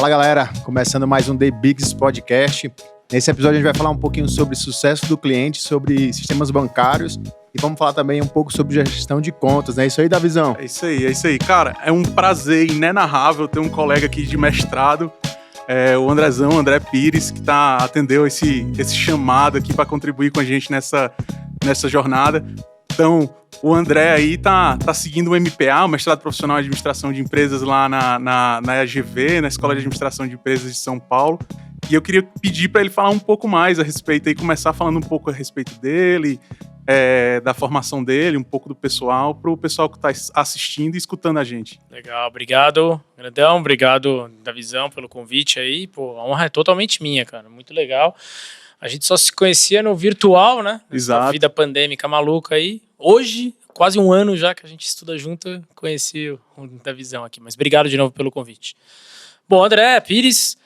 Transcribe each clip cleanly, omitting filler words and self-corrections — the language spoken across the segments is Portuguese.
Fala galera, começando mais um The Bigs Podcast. Nesse episódio a gente vai falar um pouquinho sobre sucesso do cliente, sobre sistemas bancários e vamos falar também um pouco sobre gestão de contas, né? Isso aí, Davizão? É isso aí. Cara, é um prazer inenarrável ter um colega aqui de mestrado, o André Pires, que atendeu esse chamado aqui para contribuir com a gente nessa jornada. Então, o André aí tá seguindo o MPA, o Mestrado Profissional em Administração de Empresas lá na EAGV, na Escola de Administração de Empresas de São Paulo. E eu queria pedir para ele falar um pouco mais a respeito aí, começar falando um pouco a respeito dele, da formação dele, um pouco do pessoal, para o pessoal que está assistindo e escutando a gente. Legal, obrigado, Grandão, obrigado, Davizão, pelo convite aí. Pô, a honra é totalmente minha, cara, muito legal. A gente só se conhecia no virtual, né? Exato. Vida pandêmica maluca aí. Hoje, quase um ano já que a gente estuda junto, conheci o Davizão aqui. Mas obrigado de novo pelo convite. Bom, André Pires,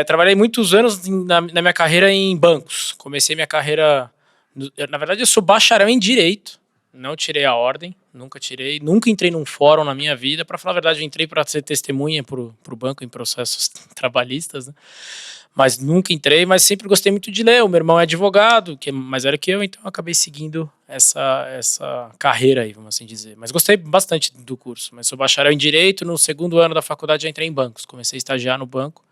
trabalhei muitos anos na minha carreira em bancos. Comecei minha carreira... Na verdade, eu sou bacharel em Direito. Não tirei a ordem, nunca tirei. Nunca entrei num fórum na minha vida. Para falar a verdade, eu entrei para ser testemunha para o banco em processos trabalhistas, né? Mas nunca entrei, mas sempre gostei muito de ler. O meu irmão é advogado, que é mais velho que eu, então eu acabei seguindo essa carreira aí, vamos assim dizer. Mas gostei bastante do curso. Mas sou bacharel em Direito, no segundo ano da faculdade já entrei em bancos. Comecei a estagiar no banco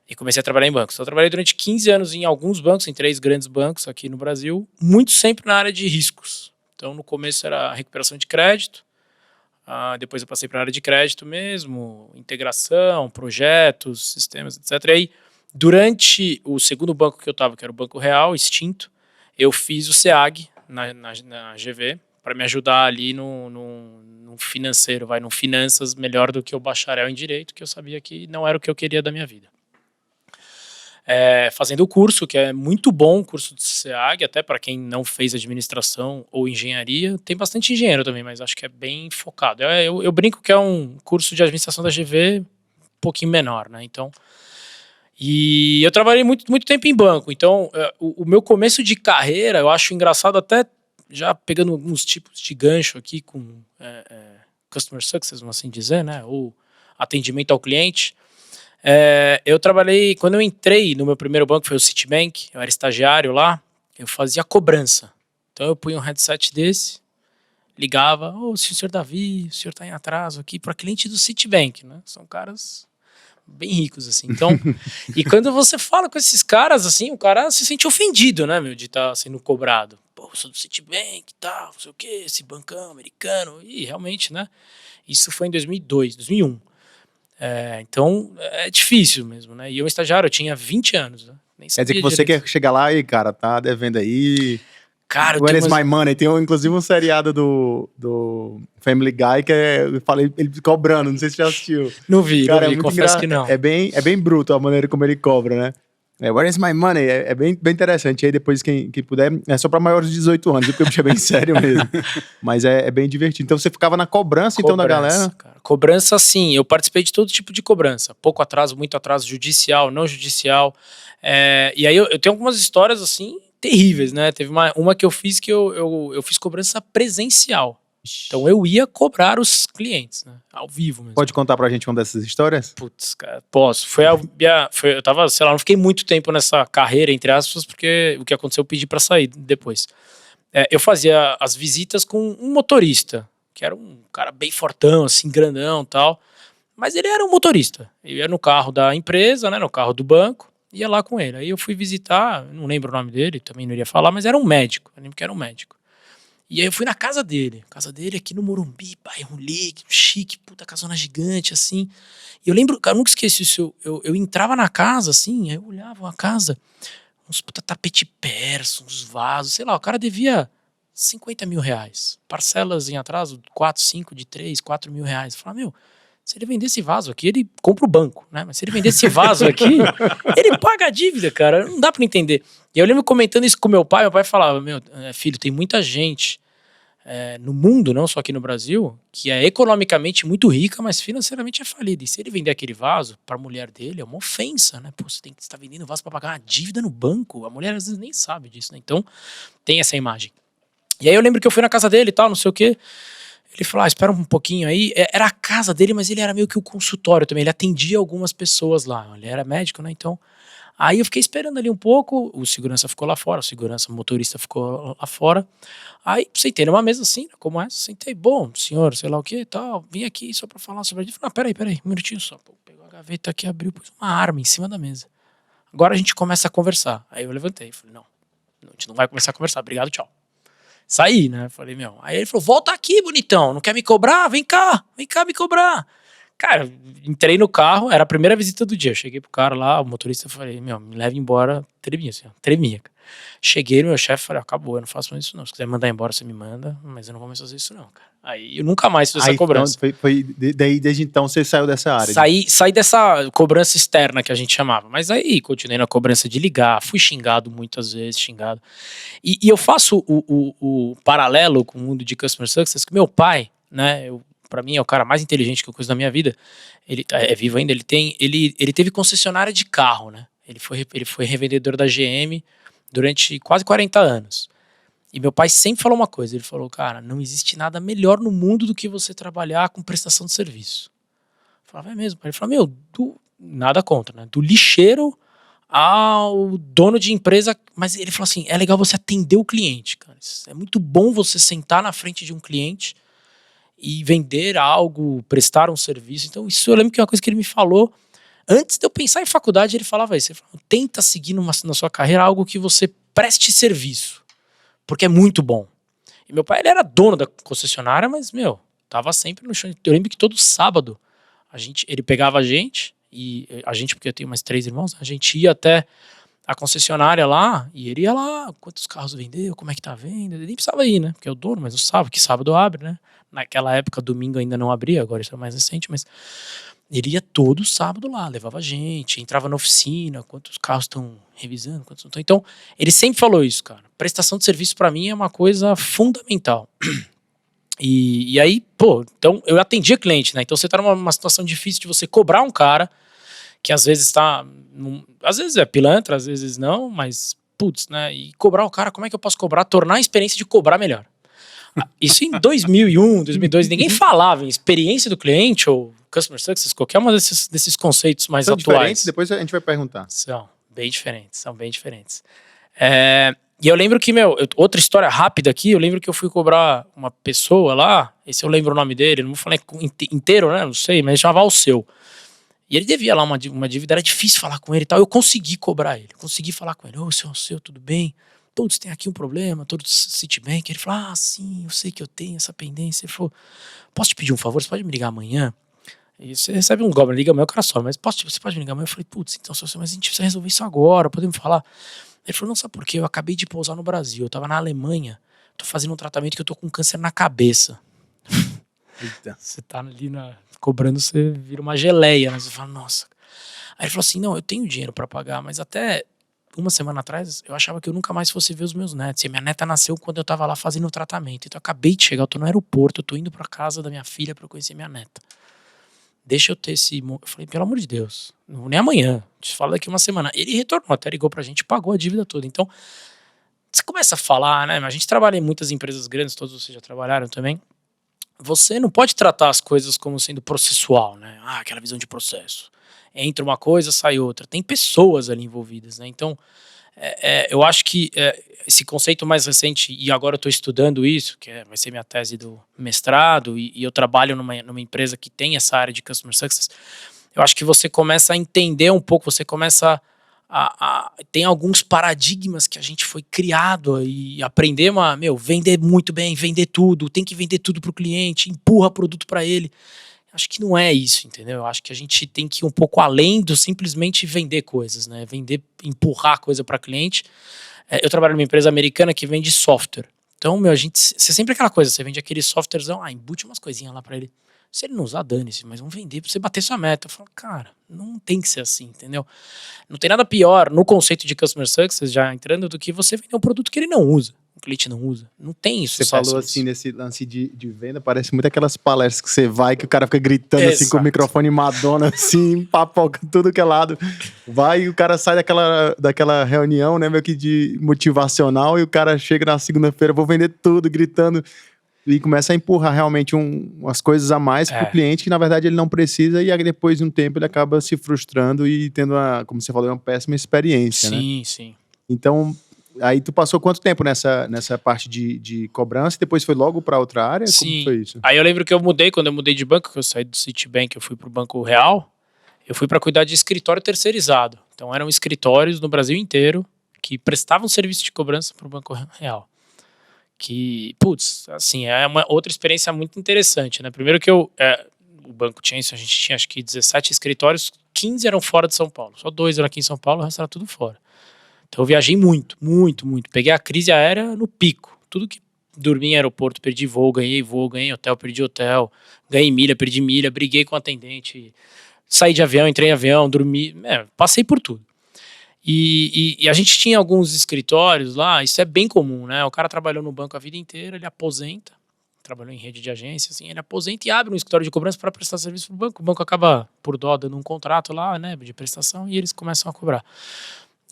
e comecei a trabalhar em bancos. Então, eu trabalhei durante 15 anos em alguns bancos, em 3 grandes bancos aqui no Brasil, muito sempre na área de riscos. Então, no começo era recuperação de crédito, depois eu passei para a área de crédito mesmo, integração, projetos, sistemas, etc. E aí, durante o segundo banco que eu estava, que era o Banco Real, extinto, eu fiz o SEAG na GV, para me ajudar ali no financeiro, no finanças, melhor do que o bacharel em Direito, que eu sabia que não era o que eu queria da minha vida. Fazendo o curso, que é muito bom, o curso de SEAG, até para quem não fez administração ou engenharia. Tem bastante engenheiro também, mas acho que é bem focado. Eu brinco que é um curso de administração da GV um pouquinho menor, né? Então, e eu trabalhei muito tempo em banco. Então, o meu começo de carreira, eu acho engraçado, até já pegando alguns tipos de gancho aqui com Customer Success, vamos assim dizer, né? Ou atendimento ao cliente. Eu trabalhei, quando eu entrei no meu primeiro banco, foi o Citibank, eu era estagiário lá, eu fazia cobrança. Então eu punha um headset desse, ligava, senhor Davi, o senhor está em atraso aqui, para cliente do Citibank, né? São caras bem ricos, assim. Então, e quando você fala com esses caras, assim, o cara se sente ofendido, né, meu, de estar sendo cobrado. Pô, eu sou do Citibank e tal, não sei o quê, esse bancão americano, e realmente, né, isso foi em 2002, 2001. Então, é difícil mesmo, né? E eu estagiário, eu tinha 20 anos, né? Nem Quer dizer que você quer chegar lá e, cara, tá devendo aí... Cara, Where is my money? Tem inclusive um seriado do Family Guy que eu falei ele cobrando, não sei se você já assistiu. Não vi, cara, confesso que não. É bem bruto a maneira como ele cobra, né? Where is my money? É bem interessante. Aí depois, quem puder, é só pra maiores de 18 anos, porque o bicho é bem sério mesmo. Mas é bem divertido. Então você ficava na cobrança, então, da galera? Cara. Cobrança, sim. Eu participei de todo tipo de cobrança. Pouco atraso, muito atraso, judicial, não judicial. E aí eu tenho algumas histórias, assim, terríveis, né? Teve uma que eu fiz eu fiz cobrança presencial. Então eu ia cobrar os clientes, né? Ao vivo mesmo. Pode contar pra gente uma dessas histórias? Putz, cara, posso. Eu tava, sei lá, não fiquei muito tempo nessa carreira, entre aspas, porque o que aconteceu eu pedi pra sair depois. Eu fazia as visitas com um motorista, que era um cara bem fortão, assim, grandão e tal. Mas ele era um motorista. Eu ia no carro da empresa, né, no carro do banco, ia lá com ele. Aí eu fui visitar, não lembro o nome dele, também não iria falar, mas era um médico. Eu lembro que era um médico. E aí eu fui na casa dele aqui no Morumbi, bairro chique, puta casona gigante, assim. E eu lembro, cara, nunca esqueci isso, eu entrava na casa, assim, aí eu olhava a casa, uns puta tapete persa, uns vasos, sei lá, o cara devia 50 mil reais. Parcelas em atraso, 4, 5, de 3, 4 mil reais. Eu falava, meu, se ele vender esse vaso aqui, ele compra o banco, né? Mas se ele vender esse vaso aqui, ele paga a dívida, cara. Não dá pra entender. E eu lembro comentando isso com meu pai falava, meu, filho, tem muita gente no mundo, não só aqui no Brasil, que é economicamente muito rica, mas financeiramente é falida. E se ele vender aquele vaso pra mulher dele, é uma ofensa, né? Pô, você tem que estar vendendo vaso pra pagar uma dívida no banco. A mulher às vezes nem sabe disso, né? Então, tem essa imagem. E aí eu lembro que eu fui na casa dele e tal, não sei o quê. Ele falou, espera um pouquinho aí. Era a casa dele, mas ele era meio que o consultório também. Ele atendia algumas pessoas lá. Ele era médico, né? Então, aí eu fiquei esperando ali um pouco. O segurança ficou lá fora. O motorista ficou lá fora. Aí sentei numa mesa assim, como essa. Sentei, bom, senhor, sei lá o que e tal. Vim aqui só pra falar sobre isso. Falei, peraí, um minutinho só. Pô, pegou a gaveta aqui, abriu, pôs uma arma em cima da mesa. Agora a gente começa a conversar. Aí eu levantei. Falei, não, a gente não vai começar a conversar. Obrigado, tchau. Saí, né? Falei, meu. Aí ele falou, volta aqui, bonitão. Não quer me cobrar? Vem cá me cobrar. Cara, entrei no carro, era a primeira visita do dia. Eu cheguei pro cara lá, o motorista, falei, meu, me leva embora. Tremia, assim, ó, tremia. Cheguei no meu chefe, falei, acabou, eu não faço mais isso não. Se quiser mandar embora, você me manda, mas eu não vou mais fazer isso não, cara. Aí eu nunca mais fiz essa cobrança. Daí, desde então, você saiu dessa área? Saí dessa cobrança externa que a gente chamava. Mas aí, continuei na cobrança de ligar, fui xingado muitas vezes, E eu faço o paralelo com o mundo de Customer Success, que meu pai, né, pra mim é o cara mais inteligente que eu conheço da minha vida, ele é vivo ainda, ele teve concessionária de carro, né? Ele foi revendedor da GM durante quase 40 anos. E meu pai sempre falou uma coisa, ele falou, cara, não existe nada melhor no mundo do que você trabalhar com prestação de serviço. Eu falava, é mesmo? Ele falou, nada contra, né? Do lixeiro ao dono de empresa, mas ele falou assim, é legal você atender o cliente, cara. É muito bom você sentar na frente de um cliente e vender algo, prestar um serviço. Então isso eu lembro que é uma coisa que ele me falou, antes de eu pensar em faculdade, ele falava isso, ele falou, tenta seguir na sua carreira algo que você preste serviço. Porque é muito bom. E meu pai, ele era dono da concessionária, mas, meu, tava sempre no chão. Eu lembro que todo sábado, ele pegava porque eu tenho mais 3 irmãos, a gente ia até a concessionária lá, e ele ia lá, quantos carros vendeu, como é que tá a venda, ele nem precisava ir, né, porque é o dono, mas eu sábado, que sábado abre, né, naquela época, domingo ainda não abria, agora isso é mais recente, mas ele ia todo sábado lá, levava gente, entrava na oficina, quantos carros estão revisando, quantos não estão. Então, ele sempre falou isso, cara. Prestação de serviço pra mim é uma coisa fundamental. E aí, então eu atendia cliente, né? Então você tá numa situação difícil de você cobrar um cara que às vezes às vezes é pilantra, às vezes não, mas putz, né? E cobrar o cara, como é que eu posso cobrar? Tornar a experiência de cobrar melhor. Isso em 2001, 2002, ninguém falava em experiência do cliente ou Customer Success, qualquer um desses conceitos mais são atuais. Diferentes? Depois a gente vai perguntar. São bem diferentes. E eu lembro que, outra história rápida aqui, eu lembro que eu fui cobrar uma pessoa lá, esse eu lembro o nome dele, não vou falar inteiro, né, não sei, mas chamava Alceu. E ele devia lá uma dívida, era difícil falar com ele e tal, eu consegui cobrar ele, consegui falar com ele, seu Alceu, tudo bem? Todos têm aqui um problema, todos Citibank. Ele falou, sim, eu sei que eu tenho essa pendência. Ele falou, posso te pedir um favor, você pode me ligar amanhã? E você recebe um goblin, liga amanhã, o cara sobe, mas você pode me ligar amanhã? Eu falei, putz, então, mas a gente precisa resolver isso agora, podemos falar? Ele falou, não, sabe por quê? Eu acabei de pousar no Brasil, eu tava na Alemanha, tô fazendo um tratamento que eu tô com câncer na cabeça. Eita. Você tá ali cobrando, você vira uma geleia, né? Você fala, nossa. Aí ele falou assim, não, eu tenho dinheiro pra pagar, mas até uma semana atrás, eu achava que eu nunca mais fosse ver os meus netos. E minha neta nasceu quando eu tava lá fazendo o tratamento. Então eu acabei de chegar, eu tô no aeroporto, eu tô indo pra casa da minha filha pra eu conhecer minha neta. Deixa eu ter esse... Eu falei, pelo amor de Deus, não vou nem amanhã, te falo daqui uma semana. Ele retornou, até ligou pra gente, pagou a dívida toda. Então, você começa a falar, né? A gente trabalha em muitas empresas grandes, todos vocês já trabalharam também. Você não pode tratar as coisas como sendo processual, né? Aquela visão de processo. Entra uma coisa, sai outra. Tem pessoas ali envolvidas, né? Então, eu acho que esse conceito mais recente, e agora eu estou estudando isso, que vai ser minha tese do mestrado, e eu trabalho numa empresa que tem essa área de Customer Success, eu acho que você começa a entender um pouco, você começa tem alguns paradigmas que a gente foi criado e aprender vender muito bem, vender tudo, tem que vender tudo para o cliente, empurra produto para ele. Acho que não é isso, entendeu? Eu acho que a gente tem que ir um pouco além do simplesmente vender coisas, né? Empurrar coisa para cliente. Eu trabalho numa empresa americana que vende software. Então, você sempre aquela coisa, você vende aquele softwarezão, embute umas coisinhas lá para ele. Se ele não usar, dane-se, mas vamos vender pra você bater sua meta. Eu falo, cara, não tem que ser assim, entendeu? Não tem nada pior no conceito de Customer Success, já entrando, do que você vender um produto que ele não usa. O cliente não usa. Não tem isso. Você falou assim, nesse lance de venda, parece muito aquelas palestras que você vai, que o cara fica gritando assim com o microfone Madonna, assim, papoca, tudo que é lado. Vai e o cara sai daquela reunião, né, meio que de motivacional, e o cara chega na segunda-feira, vou vender tudo, gritando. E começa a empurrar realmente umas coisas a mais pro cliente que, na verdade, ele não precisa, e aí depois de um tempo ele acaba se frustrando e tendo, como você falou, uma péssima experiência, né? Sim. Então, aí tu passou quanto tempo nessa parte de cobrança e depois foi logo para outra área? Sim. Como foi isso? Aí eu lembro que quando eu mudei de banco, que eu saí do Citibank, eu fui pro Banco Real, eu fui para cuidar de escritório terceirizado. Então eram escritórios no Brasil inteiro que prestavam serviço de cobrança pro Banco Real. Que, putz, assim, é uma outra experiência muito interessante, né? Primeiro que o banco tinha isso, a gente tinha acho que 17 escritórios, 15 eram fora de São Paulo, só 2 eram aqui em São Paulo, o resto era tudo fora. Então eu viajei muito. Peguei a crise aérea no pico. Tudo que dormi em aeroporto, perdi voo, ganhei hotel, perdi hotel, ganhei milha, perdi milha, briguei com o atendente, saí de avião, entrei em avião, dormi, passei por tudo. E a gente tinha alguns escritórios lá, isso é bem comum, né? O cara trabalhou no banco a vida inteira, ele aposenta, trabalhou em rede de agência, assim, ele aposenta e abre um escritório de cobrança para prestar serviço pro banco. O banco acaba, por dó, dando um contrato lá, né, de prestação, e eles começam a cobrar.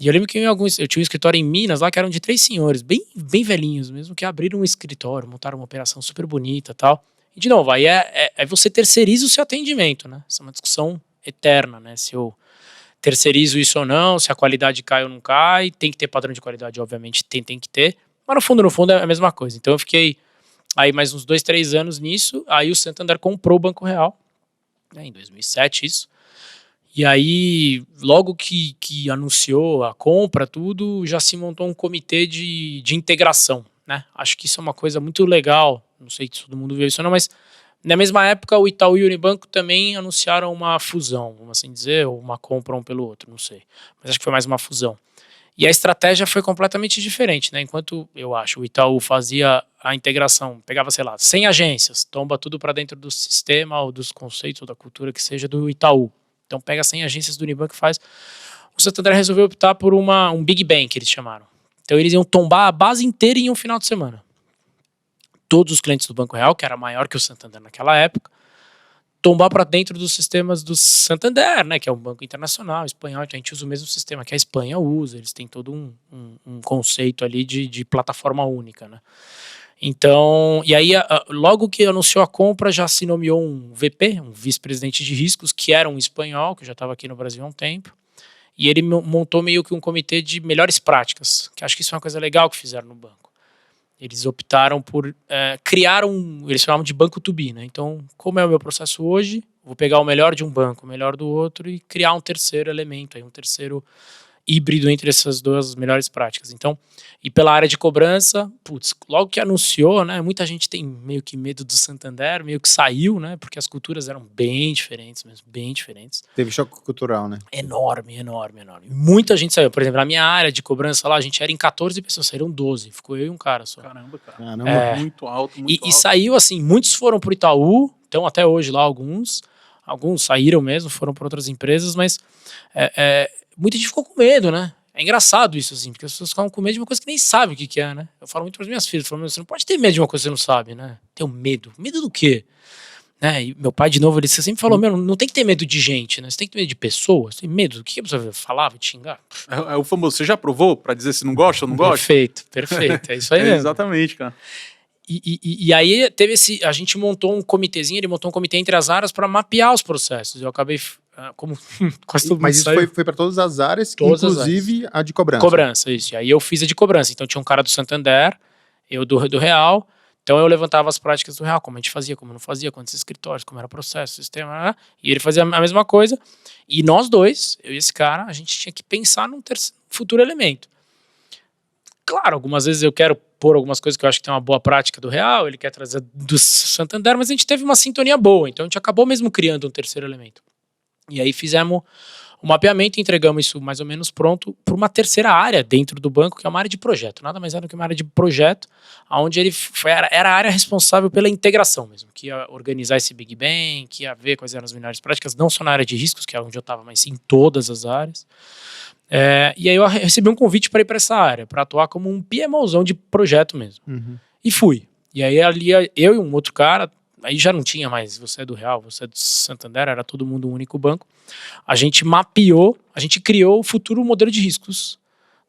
E eu lembro que eu tinha um escritório em Minas lá, que eram de 3 senhores, bem velhinhos mesmo, que abriram um escritório, montaram uma operação super bonita e tal. E, de novo, aí você terceiriza o seu atendimento, né? Essa é uma discussão eterna, né? Se eu terceirizo isso ou não, se a qualidade cai ou não cai, tem que ter padrão de qualidade, obviamente, tem que ter, mas no fundo é a mesma coisa. Então eu fiquei aí mais uns 2, 3 anos nisso, aí o Santander comprou o Banco Real, né, em 2007 isso, e aí logo que anunciou a compra, tudo, já se montou um comitê de integração, né? Acho que isso é uma coisa muito legal, não sei se todo mundo viu isso ou não, mas na mesma época, o Itaú e o Unibanco também anunciaram uma fusão, vamos assim dizer, ou uma compra um pelo outro, não sei. Mas acho que foi mais uma fusão. E a estratégia foi completamente diferente, né? Enquanto, eu acho, o Itaú fazia a integração, pegava, sei lá, 100 agências, tomba tudo para dentro do sistema, ou dos conceitos, ou da cultura que seja do Itaú. Então pega 100 agências do Unibanco e faz. O Santander resolveu optar por um Big Bang, que eles chamaram. Então eles iam tombar a base inteira em um final de semana. Todos os clientes do Banco Real, que era maior que o Santander naquela época, tombar para dentro dos sistemas do Santander, né, que é um banco internacional, espanhol, então a gente usa o mesmo sistema que a Espanha usa, eles têm todo um conceito ali de plataforma única, né. Então, e aí logo que anunciou a compra, já se nomeou um VP, um vice-presidente de riscos, que era um espanhol, que já estava aqui no Brasil há um tempo, e ele montou meio que um comitê de melhores práticas, que acho que isso é uma coisa legal que fizeram no banco. Eles optaram por criar eles chamavam de banco to be, né? Então, como é o meu processo hoje, vou pegar o melhor de um banco, o melhor do outro e criar um terceiro elemento, um terceiro híbrido entre essas duas melhores práticas. Então, e pela área de cobrança, putz, logo que anunciou, né? Muita gente tem meio que medo do Santander, meio que saiu, né? Porque as culturas eram bem diferentes mesmo, bem diferentes. Teve choque cultural, né? Enorme. Muita gente saiu. Por exemplo, na minha área de cobrança lá, a gente era em 14 pessoas, saíram 12. Ficou eu e um cara só. Caramba. Muito alto. E saiu assim, muitos foram pro Itaú, então até hoje lá alguns saíram mesmo, foram para outras empresas, mas muita gente ficou com medo, né? É engraçado isso, assim, porque as pessoas ficam com medo de uma coisa que nem sabem o que é, né? Eu falo muito para as minhas filhas, você não pode ter medo de uma coisa que você não sabe, né? Tenho medo. Medo do quê? Né? E meu pai, de novo, ele sempre falou, não tem que ter medo de gente, né? Você tem que ter medo de pessoas. Você tem medo do que a pessoa falava, te xingar? É o famoso, você já provou para dizer se não gosta ou não gosta? Perfeito. É isso aí mesmo. Exatamente, cara. E aí teve a gente montou um comitézinho, ele montou um comitê entre as áreas para mapear os processos. Eu acabei, como quase todo mundo Mas isso saiu. foi para todas as áreas, Todas inclusive a de cobrança. Cobrança, isso. E aí eu fiz a de cobrança. Então tinha um cara do Santander, eu do Real. Então eu levantava as práticas do Real, como a gente fazia, como não fazia, quantos escritórios, como era o processo, sistema, né? E ele fazia a mesma coisa. E nós dois, eu e esse cara, a gente tinha que pensar num futuro elemento. Claro, algumas vezes eu quero pôr algumas coisas que eu acho que tem uma boa prática do Real, ele quer trazer do Santander, mas a gente teve uma sintonia boa, então a gente acabou mesmo criando um terceiro elemento. E aí fizemos o mapeamento e entregamos isso mais ou menos pronto para uma terceira área dentro do banco, que é uma área de projeto. Nada mais era do que uma área de projeto, onde ele era a área responsável pela integração mesmo, que ia organizar esse Big Bang, que ia ver quais eram as melhores práticas, não só na área de riscos, que é onde eu estava, mas sim em todas as áreas. E aí eu recebi um convite para ir para essa área, para atuar como um PMOzão de projeto mesmo. Uhum. E fui. E aí ali eu e um outro cara, aí já não tinha mais, você é do Real, você é do Santander, era todo mundo um único banco. A gente mapeou, a gente criou o futuro modelo de riscos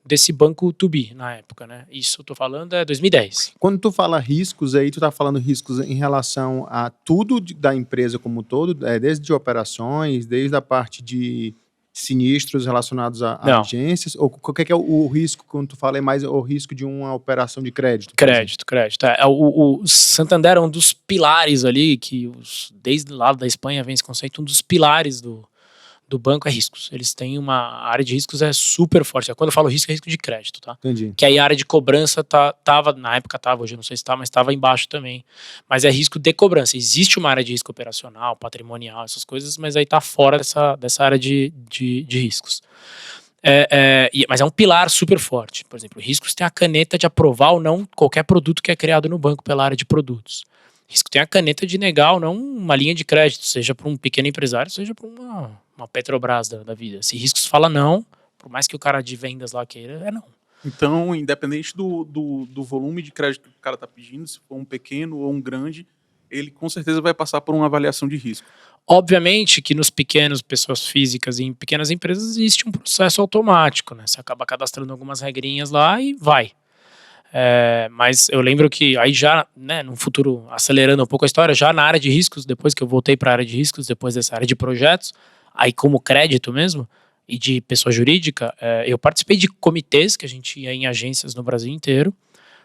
desse banco to be na época, né? Isso eu tô falando é 2010. Quando tu fala riscos aí, tu tá falando riscos em relação a tudo da empresa como um todo, desde operações, desde a parte de sinistros relacionados a Não. agências, ou qual que é o risco, quando tu fala, é mais o risco de uma operação de crédito? por exemplo? Crédito. O Santander é um dos pilares ali, que desde lá da Espanha vem esse conceito, um dos pilares do banco é riscos. Eles têm uma área de riscos super forte. Quando eu falo risco, é risco de crédito, tá? Entendi. Que aí a área de cobrança tava, na época tava, hoje eu não sei se tá, mas estava embaixo também. Mas é risco de cobrança. Existe uma área de risco operacional, patrimonial, essas coisas, mas aí tá fora dessa área de riscos. Mas é um pilar super forte. Por exemplo, riscos tem a caneta de aprovar ou não qualquer produto que é criado no banco pela área de produtos. Risco tem a caneta de negar ou não uma linha de crédito, seja para um pequeno empresário, seja para uma Petrobras da vida. Se riscos fala não, por mais que o cara de vendas lá queira, é não. Então, independente do volume de crédito que o cara está pedindo, se for um pequeno ou um grande, ele com certeza vai passar por uma avaliação de risco. Obviamente que nos pequenos, pessoas físicas e em pequenas empresas existe um processo automático, né? Você acaba cadastrando algumas regrinhas lá e vai. Mas eu lembro que aí já, né, no futuro, acelerando um pouco a história, já na área de riscos, depois que eu voltei para a área de riscos, depois dessa área de projetos, aí como crédito mesmo, e de pessoa jurídica, eu participei de comitês que a gente ia em agências no Brasil inteiro,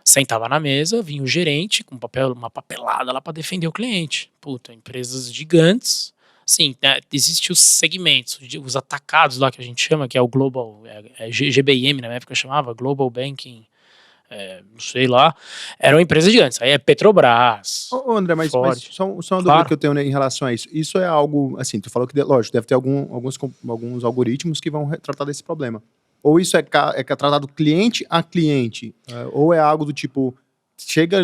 sentava na mesa, vinha o gerente com uma papelada lá para defender o cliente. Puta, empresas gigantes. Sim, né, existem os segmentos, os atacados lá que a gente chama, que é o Global, GBIM na época eu chamava, Global Banking, não sei lá, eram empresas gigantes. Aí é Petrobras. Ô, André, mas só uma Claro. dúvida que eu tenho, né, em relação a isso. Isso é algo, assim, tu falou que, lógico, deve ter alguns algoritmos que vão tratar desse problema. Ou isso é tratado cliente a cliente, ou é algo do tipo, chega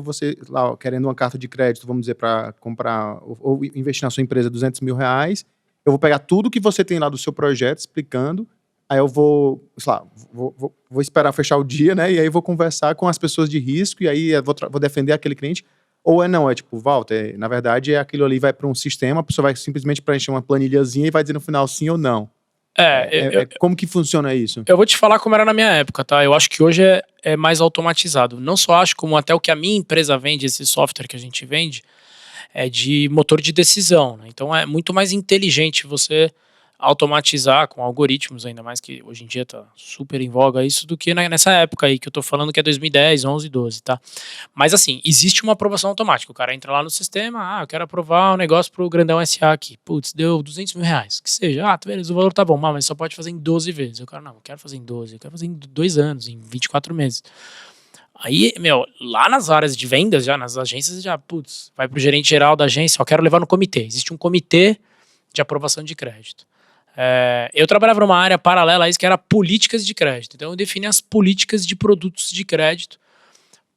você lá, ó, querendo uma carta de crédito, vamos dizer, para comprar ou investir na sua empresa R$200 mil, eu vou pegar tudo que você tem lá do seu projeto, explicando, aí eu vou, sei lá, vou esperar fechar o dia, né, e aí vou conversar com as pessoas de risco, e aí eu vou defender aquele cliente, ou não, é tipo, Walter, na verdade aquilo ali vai para um sistema, a pessoa vai simplesmente preencher uma planilhazinha e vai dizer no final sim ou não. Como que funciona isso? Eu vou te falar como era na minha época, tá? Eu acho que hoje é mais automatizado. Não só acho, como até o que a minha empresa vende, esse software que a gente vende, é de motor de decisão, né? Então é muito mais inteligente você automatizar com algoritmos, ainda mais que hoje em dia tá super em voga isso, do que nessa época aí que eu tô falando, que é 2010, 11, 12, tá? Mas assim, existe uma aprovação automática. O cara entra lá no sistema, eu quero aprovar um negócio pro Grandão SA aqui. Putz, deu R$200 mil, que seja. Beleza, o valor tá bom, mas só pode fazer em 12 vezes. Eu quero fazer em 12, eu quero fazer em 2 anos, em 24 meses. Aí, lá nas áreas de vendas, já nas agências, vai pro gerente geral da agência, quero levar no comitê. Existe um comitê de aprovação de crédito. Eu trabalhava numa área paralela a isso, que era políticas de crédito. Então eu defini as políticas de produtos de crédito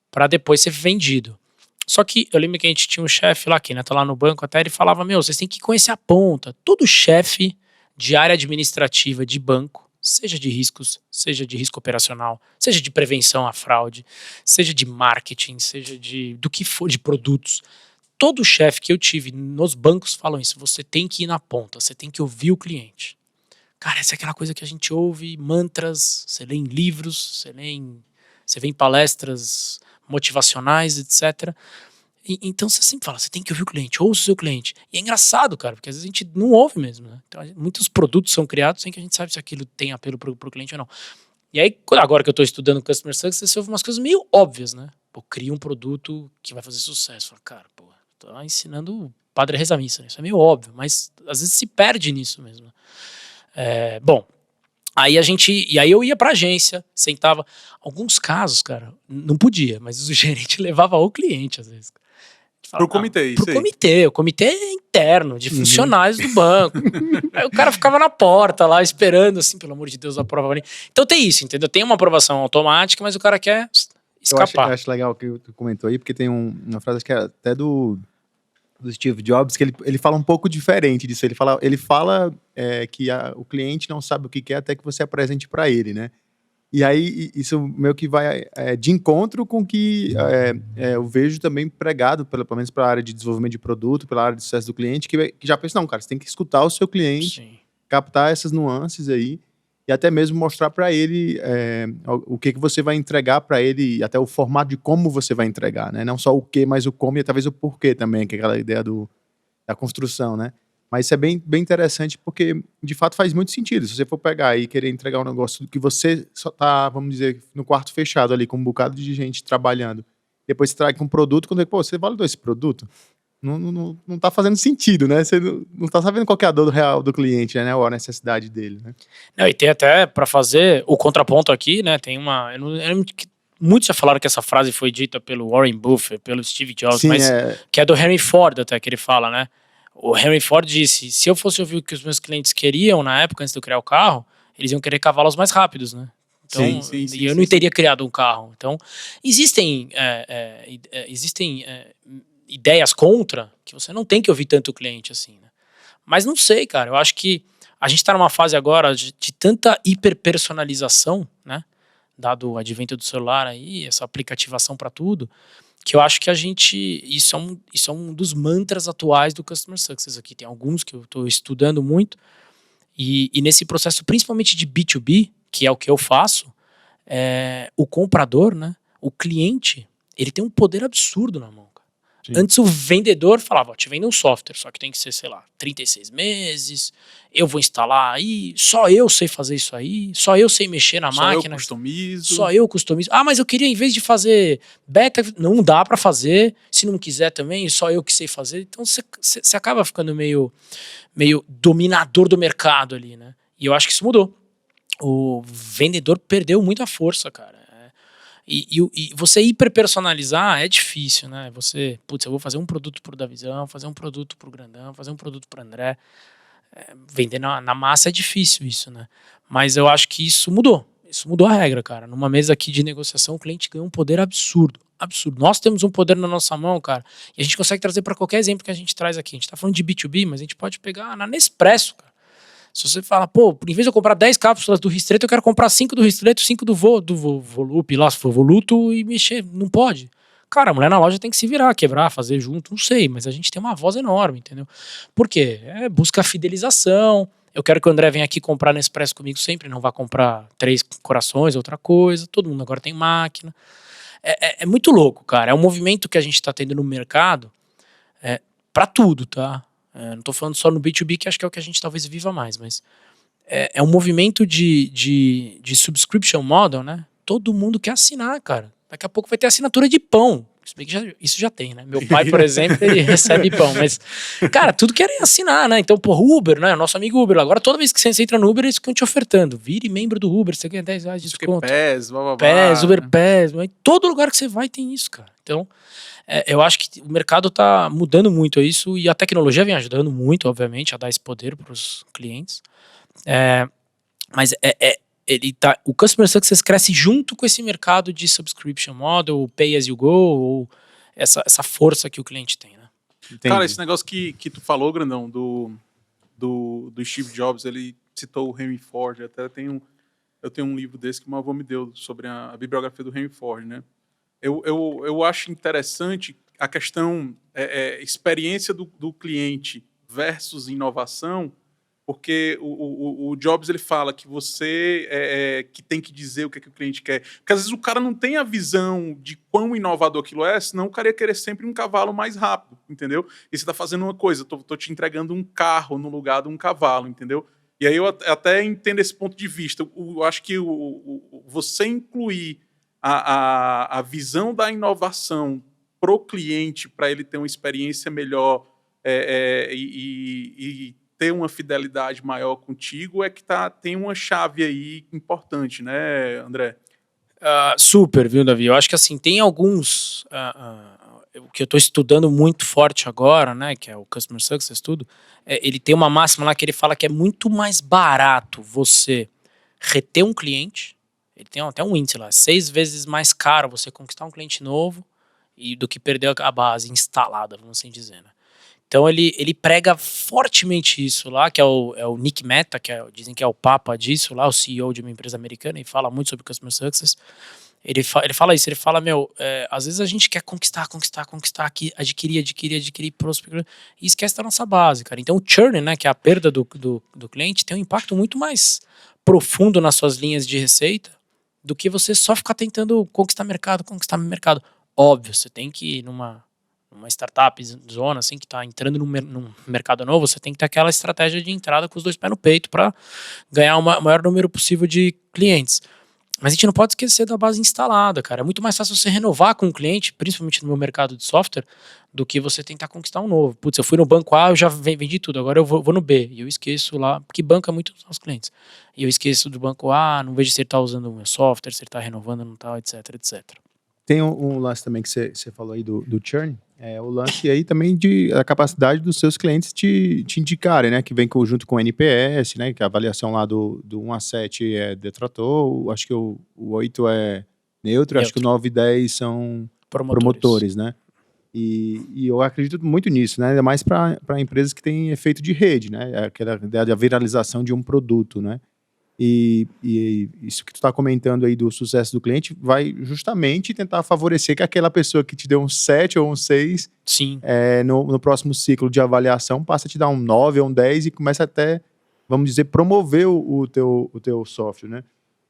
para depois ser vendido. Só que eu lembro que a gente tinha um chefe lá, que tá lá no banco até, ele falava, vocês têm que conhecer a ponta. Todo chefe de área administrativa de banco, seja de riscos, seja de risco operacional, seja de prevenção à fraude, seja de marketing, seja do que for, de produtos, todo chefe que eu tive nos bancos falam isso, você tem que ir na ponta, você tem que ouvir o cliente. Cara, essa é aquela coisa que a gente ouve, mantras, você lê em livros, você vê em palestras motivacionais, etc. Então você sempre fala, você tem que ouvir o cliente, ouça o seu cliente. E é engraçado, cara, porque às vezes a gente não ouve mesmo, né? Então, muitos produtos são criados sem que a gente saiba se aquilo tem apelo pro cliente ou não. E aí, agora que eu tô estudando Customer Success, você ouve umas coisas meio óbvias, né? Cria um produto que vai fazer sucesso. Fala, cara, tô ensinando o padre a rezar a missa, né? Isso é meio óbvio, mas às vezes se perde nisso mesmo. Bom, aí eu ia pra agência, sentava. Alguns casos, cara, não podia, mas o gerente levava o cliente, às vezes. Pro comitê, isso aí. Comitê, o comitê é interno, de funcionários do banco. Aí o cara ficava na porta lá, esperando, assim, pelo amor de Deus, aprova. Então tem isso, entendeu? Tem uma aprovação automática, mas o cara quer escapar. Eu acho legal o que tu comentou aí, porque tem uma frase que é até do Steve Jobs, que ele fala um pouco diferente disso. Ele fala que o cliente não sabe o que quer até que você apresente para ele, né? E aí isso meio que vai de encontro com o que eu vejo também pregado, pelo menos para a área de desenvolvimento de produto, pela área de sucesso do cliente, que já pensa, não, cara, você tem que escutar o seu cliente, Sim. captar essas nuances aí. e até mesmo mostrar para ele o que você vai entregar para ele, e até o formato de como você vai entregar, né? Não só o que, mas o como e talvez o porquê também, que é aquela ideia da construção, né? Mas isso é bem, bem interessante porque, de fato, faz muito sentido. Se você for pegar e querer entregar um negócio que você só tá, vamos dizer, no quarto fechado ali, com um bocado de gente trabalhando, depois você traz um produto, quando você validou esse produto? Não tá fazendo sentido, né? Você não tá sabendo qual que é a dor real do cliente, né? Ou a necessidade dele, né? Não, e tem até, para fazer o contraponto aqui, né? Tem uma... muitos já falaram que essa frase foi dita pelo Warren Buffett, pelo Steve Jobs, Sim, mas que é do Henry Ford até, que ele fala, né? O Henry Ford disse, se eu fosse ouvir o que os meus clientes queriam na época, antes de eu criar o carro, eles iam querer cavalos mais rápidos, né? Então, e eu não teria criado um carro. Então, existem ideias contra que você não tem que ouvir tanto o cliente assim, né? Mas não sei, cara. Eu acho que a gente tá numa fase agora de tanta hiperpersonalização, né? Dado o advento do celular aí, essa aplicativação para tudo, que eu acho que isso é um dos mantras atuais do Customer Success aqui. Tem alguns que eu estou estudando muito, e nesse processo, principalmente de B2B, que é o que eu faço, o comprador, né, o cliente, ele tem um poder absurdo na mão. Sim. Antes o vendedor falava, te vendo um software, só que tem que ser, sei lá, 36 meses, eu vou instalar aí, só eu sei fazer isso aí, só eu sei mexer na máquina. Só eu customizo. Ah, mas eu queria, em vez de fazer beta, não dá pra fazer, se não quiser também, só eu que sei fazer. Então você acaba ficando meio dominador do mercado ali, né? E eu acho que isso mudou. O vendedor perdeu muita força, cara. E você hiperpersonalizar é difícil, né? Você, eu vou fazer um produto pro Davizão, fazer um produto pro Grandão, fazer um produto pro André. Vender na massa é difícil isso, né? Mas eu acho que isso mudou. Isso mudou a regra, cara. Numa mesa aqui de negociação, o cliente ganha um poder absurdo. Absurdo. Nós temos um poder na nossa mão, cara, e a gente consegue trazer para qualquer exemplo que a gente traz aqui. A gente tá falando de B2B, mas a gente pode pegar na Nespresso, cara. Se você fala, em vez de eu comprar 10 cápsulas do Ristretto, eu quero comprar 5 do Ristretto, 5 do Volup, lá, se for Voluto, e mexer. Não pode. Cara, a mulher na loja tem que se virar, quebrar, fazer junto, não sei, mas a gente tem uma voz enorme, entendeu? Por quê? Busca fidelização. Eu quero que o André venha aqui comprar Nespresso comigo sempre, não vá comprar 3 corações, outra coisa. Todo mundo agora tem máquina. É muito louco, cara. É um movimento que a gente tá tendo no mercado pra tudo, tá? Não tô falando só no B2B, que acho que é o que a gente talvez viva mais, mas é um movimento de subscription model, né? Todo mundo quer assinar, cara. Daqui a pouco vai ter assinatura de pão. Isso já tem, né? Meu pai, por exemplo, ele recebe pão, mas, cara, tudo querem assinar, né? Então, Uber, né? Nosso amigo Uber. Agora, toda vez que você entra no Uber, eles ficam te ofertando. Vire membro do Uber, você ganha 10 reais de desconto. PES, Uber PES. Em todo lugar que você vai tem isso, cara. Então, eu acho que o mercado tá mudando muito isso, e a tecnologia vem ajudando muito, obviamente, a dar esse poder para os clientes. Mas o Customer Success cresce junto com esse mercado de subscription model, pay as you go, ou essa força que o cliente tem, né? Entendi. Cara, esse negócio que tu falou, Grandão, do Steve Jobs, ele citou o Henry Ford, eu tenho um livro desse que meu avô me deu sobre a bibliografia do Henry Ford, né? Eu acho interessante a questão experiência do cliente versus inovação, porque o Jobs ele fala que você que tem que dizer o que o cliente quer. Porque às vezes o cara não tem a visão de quão inovador aquilo é, senão o cara ia querer sempre um cavalo mais rápido, entendeu? E você está fazendo uma coisa, tô te entregando um carro no lugar de um cavalo, entendeu? E aí eu até entendo esse ponto de vista. Eu acho que você incluir a visão da inovação pro cliente, para ele ter uma experiência melhor e ter uma fidelidade maior contigo, é que tem uma chave aí importante, né, André? Super, viu, Davi? Eu acho que assim, tem alguns... o que eu estou estudando muito forte agora, né, que é o Customer Success, tudo, ele tem uma máxima lá que ele fala que é muito mais barato você reter um cliente, ele tem até um índice lá, 6 vezes mais caro você conquistar um cliente novo do que perder a base instalada, vamos assim dizer, né? Então ele prega fortemente isso lá, que é o Nick Mehta, dizem que é o papa disso lá, o CEO de uma empresa americana, e fala muito sobre Customer Success. Ele fala isso, ele fala, às vezes a gente quer conquistar, aqui, adquirir, prosperar, e esquece da nossa base, cara. Então o churn, né, que é a perda do cliente, tem um impacto muito mais profundo nas suas linhas de receita do que você só ficar tentando conquistar mercado. Óbvio, você tem que ir numa startup zona, assim, que tá entrando num mercado novo, você tem que ter aquela estratégia de entrada com os 2 pés no peito para ganhar o maior número possível de clientes. Mas a gente não pode esquecer da base instalada, cara. É muito mais fácil você renovar com um cliente, principalmente no meu mercado de software, do que você tentar conquistar um novo. Putz, eu fui no banco A, eu já vendi tudo, agora eu vou no B. E eu esqueço lá, porque banco é muito os nossos clientes. E eu esqueço do banco A, não vejo se ele está usando o meu software, se ele está renovando, não tal, etc, etc. Tem um lance também que você falou aí do churn, o lance aí também a capacidade dos seus clientes te indicarem, né? Que vem junto com o NPS, né? Que a avaliação lá do 1 a 7 é detrator, acho que o 8 é neutro, acho que o 9 e 10 são promotores, né? E eu acredito muito nisso, né? Ainda mais para empresas que têm efeito de rede, né? Aquela ideia da viralização de um produto, né? E isso que tu está comentando aí do sucesso do cliente vai justamente tentar favorecer que aquela pessoa que te deu um 7 ou um 6 Sim. No próximo ciclo de avaliação passa a te dar um 9 ou um 10 e começa até, vamos dizer, promover o teu software, né?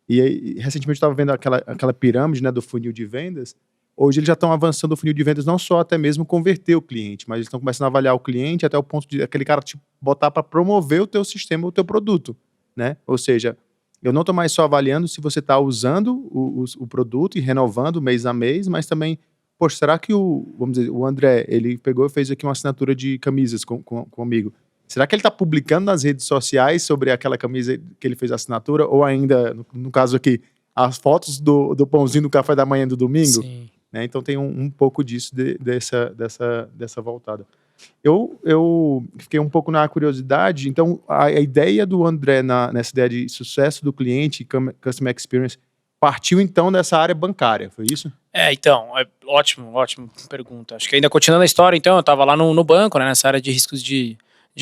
E aí, recentemente eu estava vendo aquela pirâmide, né, do funil de vendas. Hoje eles já estão avançando o funil de vendas, não só até mesmo converter o cliente, mas eles estão começando a avaliar o cliente até o ponto de aquele cara te botar para promover o teu sistema, o teu produto, né? Ou seja, eu não estou mais só avaliando se você está usando o produto e renovando mês a mês, mas também, poxa, será que vamos dizer, o André, ele pegou e fez aqui uma assinatura de camisas comigo. Será que ele está publicando nas redes sociais sobre aquela camisa que ele fez a assinatura? Ou ainda, no caso aqui, as fotos do pãozinho do café da manhã do domingo? Sim. Né? Então tem um pouco disso, dessa voltada. Eu fiquei um pouco na curiosidade. Então, a ideia do André nessa ideia de sucesso do cliente, Customer Experience, partiu então dessa área bancária, foi isso? Então, ótimo pergunta. Acho que ainda continuando a história, então, eu estava lá no banco, né, nessa área de riscos de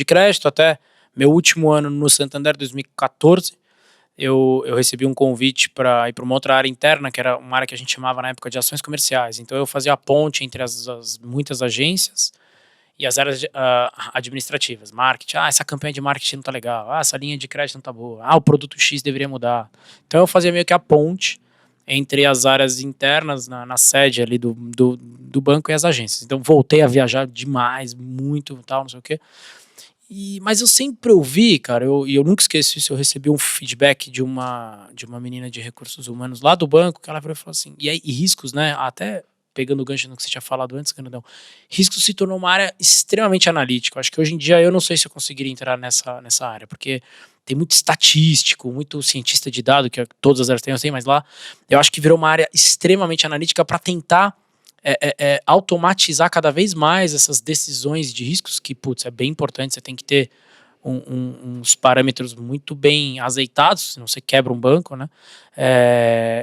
crédito, até meu último ano no Santander, 2014, eu recebi um convite para ir para uma outra área interna, que era uma área que a gente chamava na época de ações comerciais. Então eu fazia a ponte entre as muitas agências e as áreas administrativas, marketing, essa campanha de marketing não tá legal, essa linha de crédito não tá boa, o produto X deveria mudar. Então eu fazia meio que a ponte entre as áreas internas, na sede ali do banco e as agências. Então voltei a viajar demais, muito, tal, não sei o quê. Mas eu sempre ouvi, cara, e eu nunca esqueci isso, eu recebi um feedback de uma menina de recursos humanos lá do banco, que ela falou assim, e riscos, né, até pegando o gancho no que você tinha falado antes, Canadão, risco se tornou uma área extremamente analítica. Acho que hoje em dia eu não sei se eu conseguiria entrar nessa área, porque tem muito estatístico, muito cientista de dado, que todas as áreas têm, eu sei, mas lá eu acho que virou uma área extremamente analítica para tentar automatizar cada vez mais essas decisões de riscos, que, putz, é bem importante, você tem que ter uns parâmetros muito bem azeitados, senão você quebra um banco, né?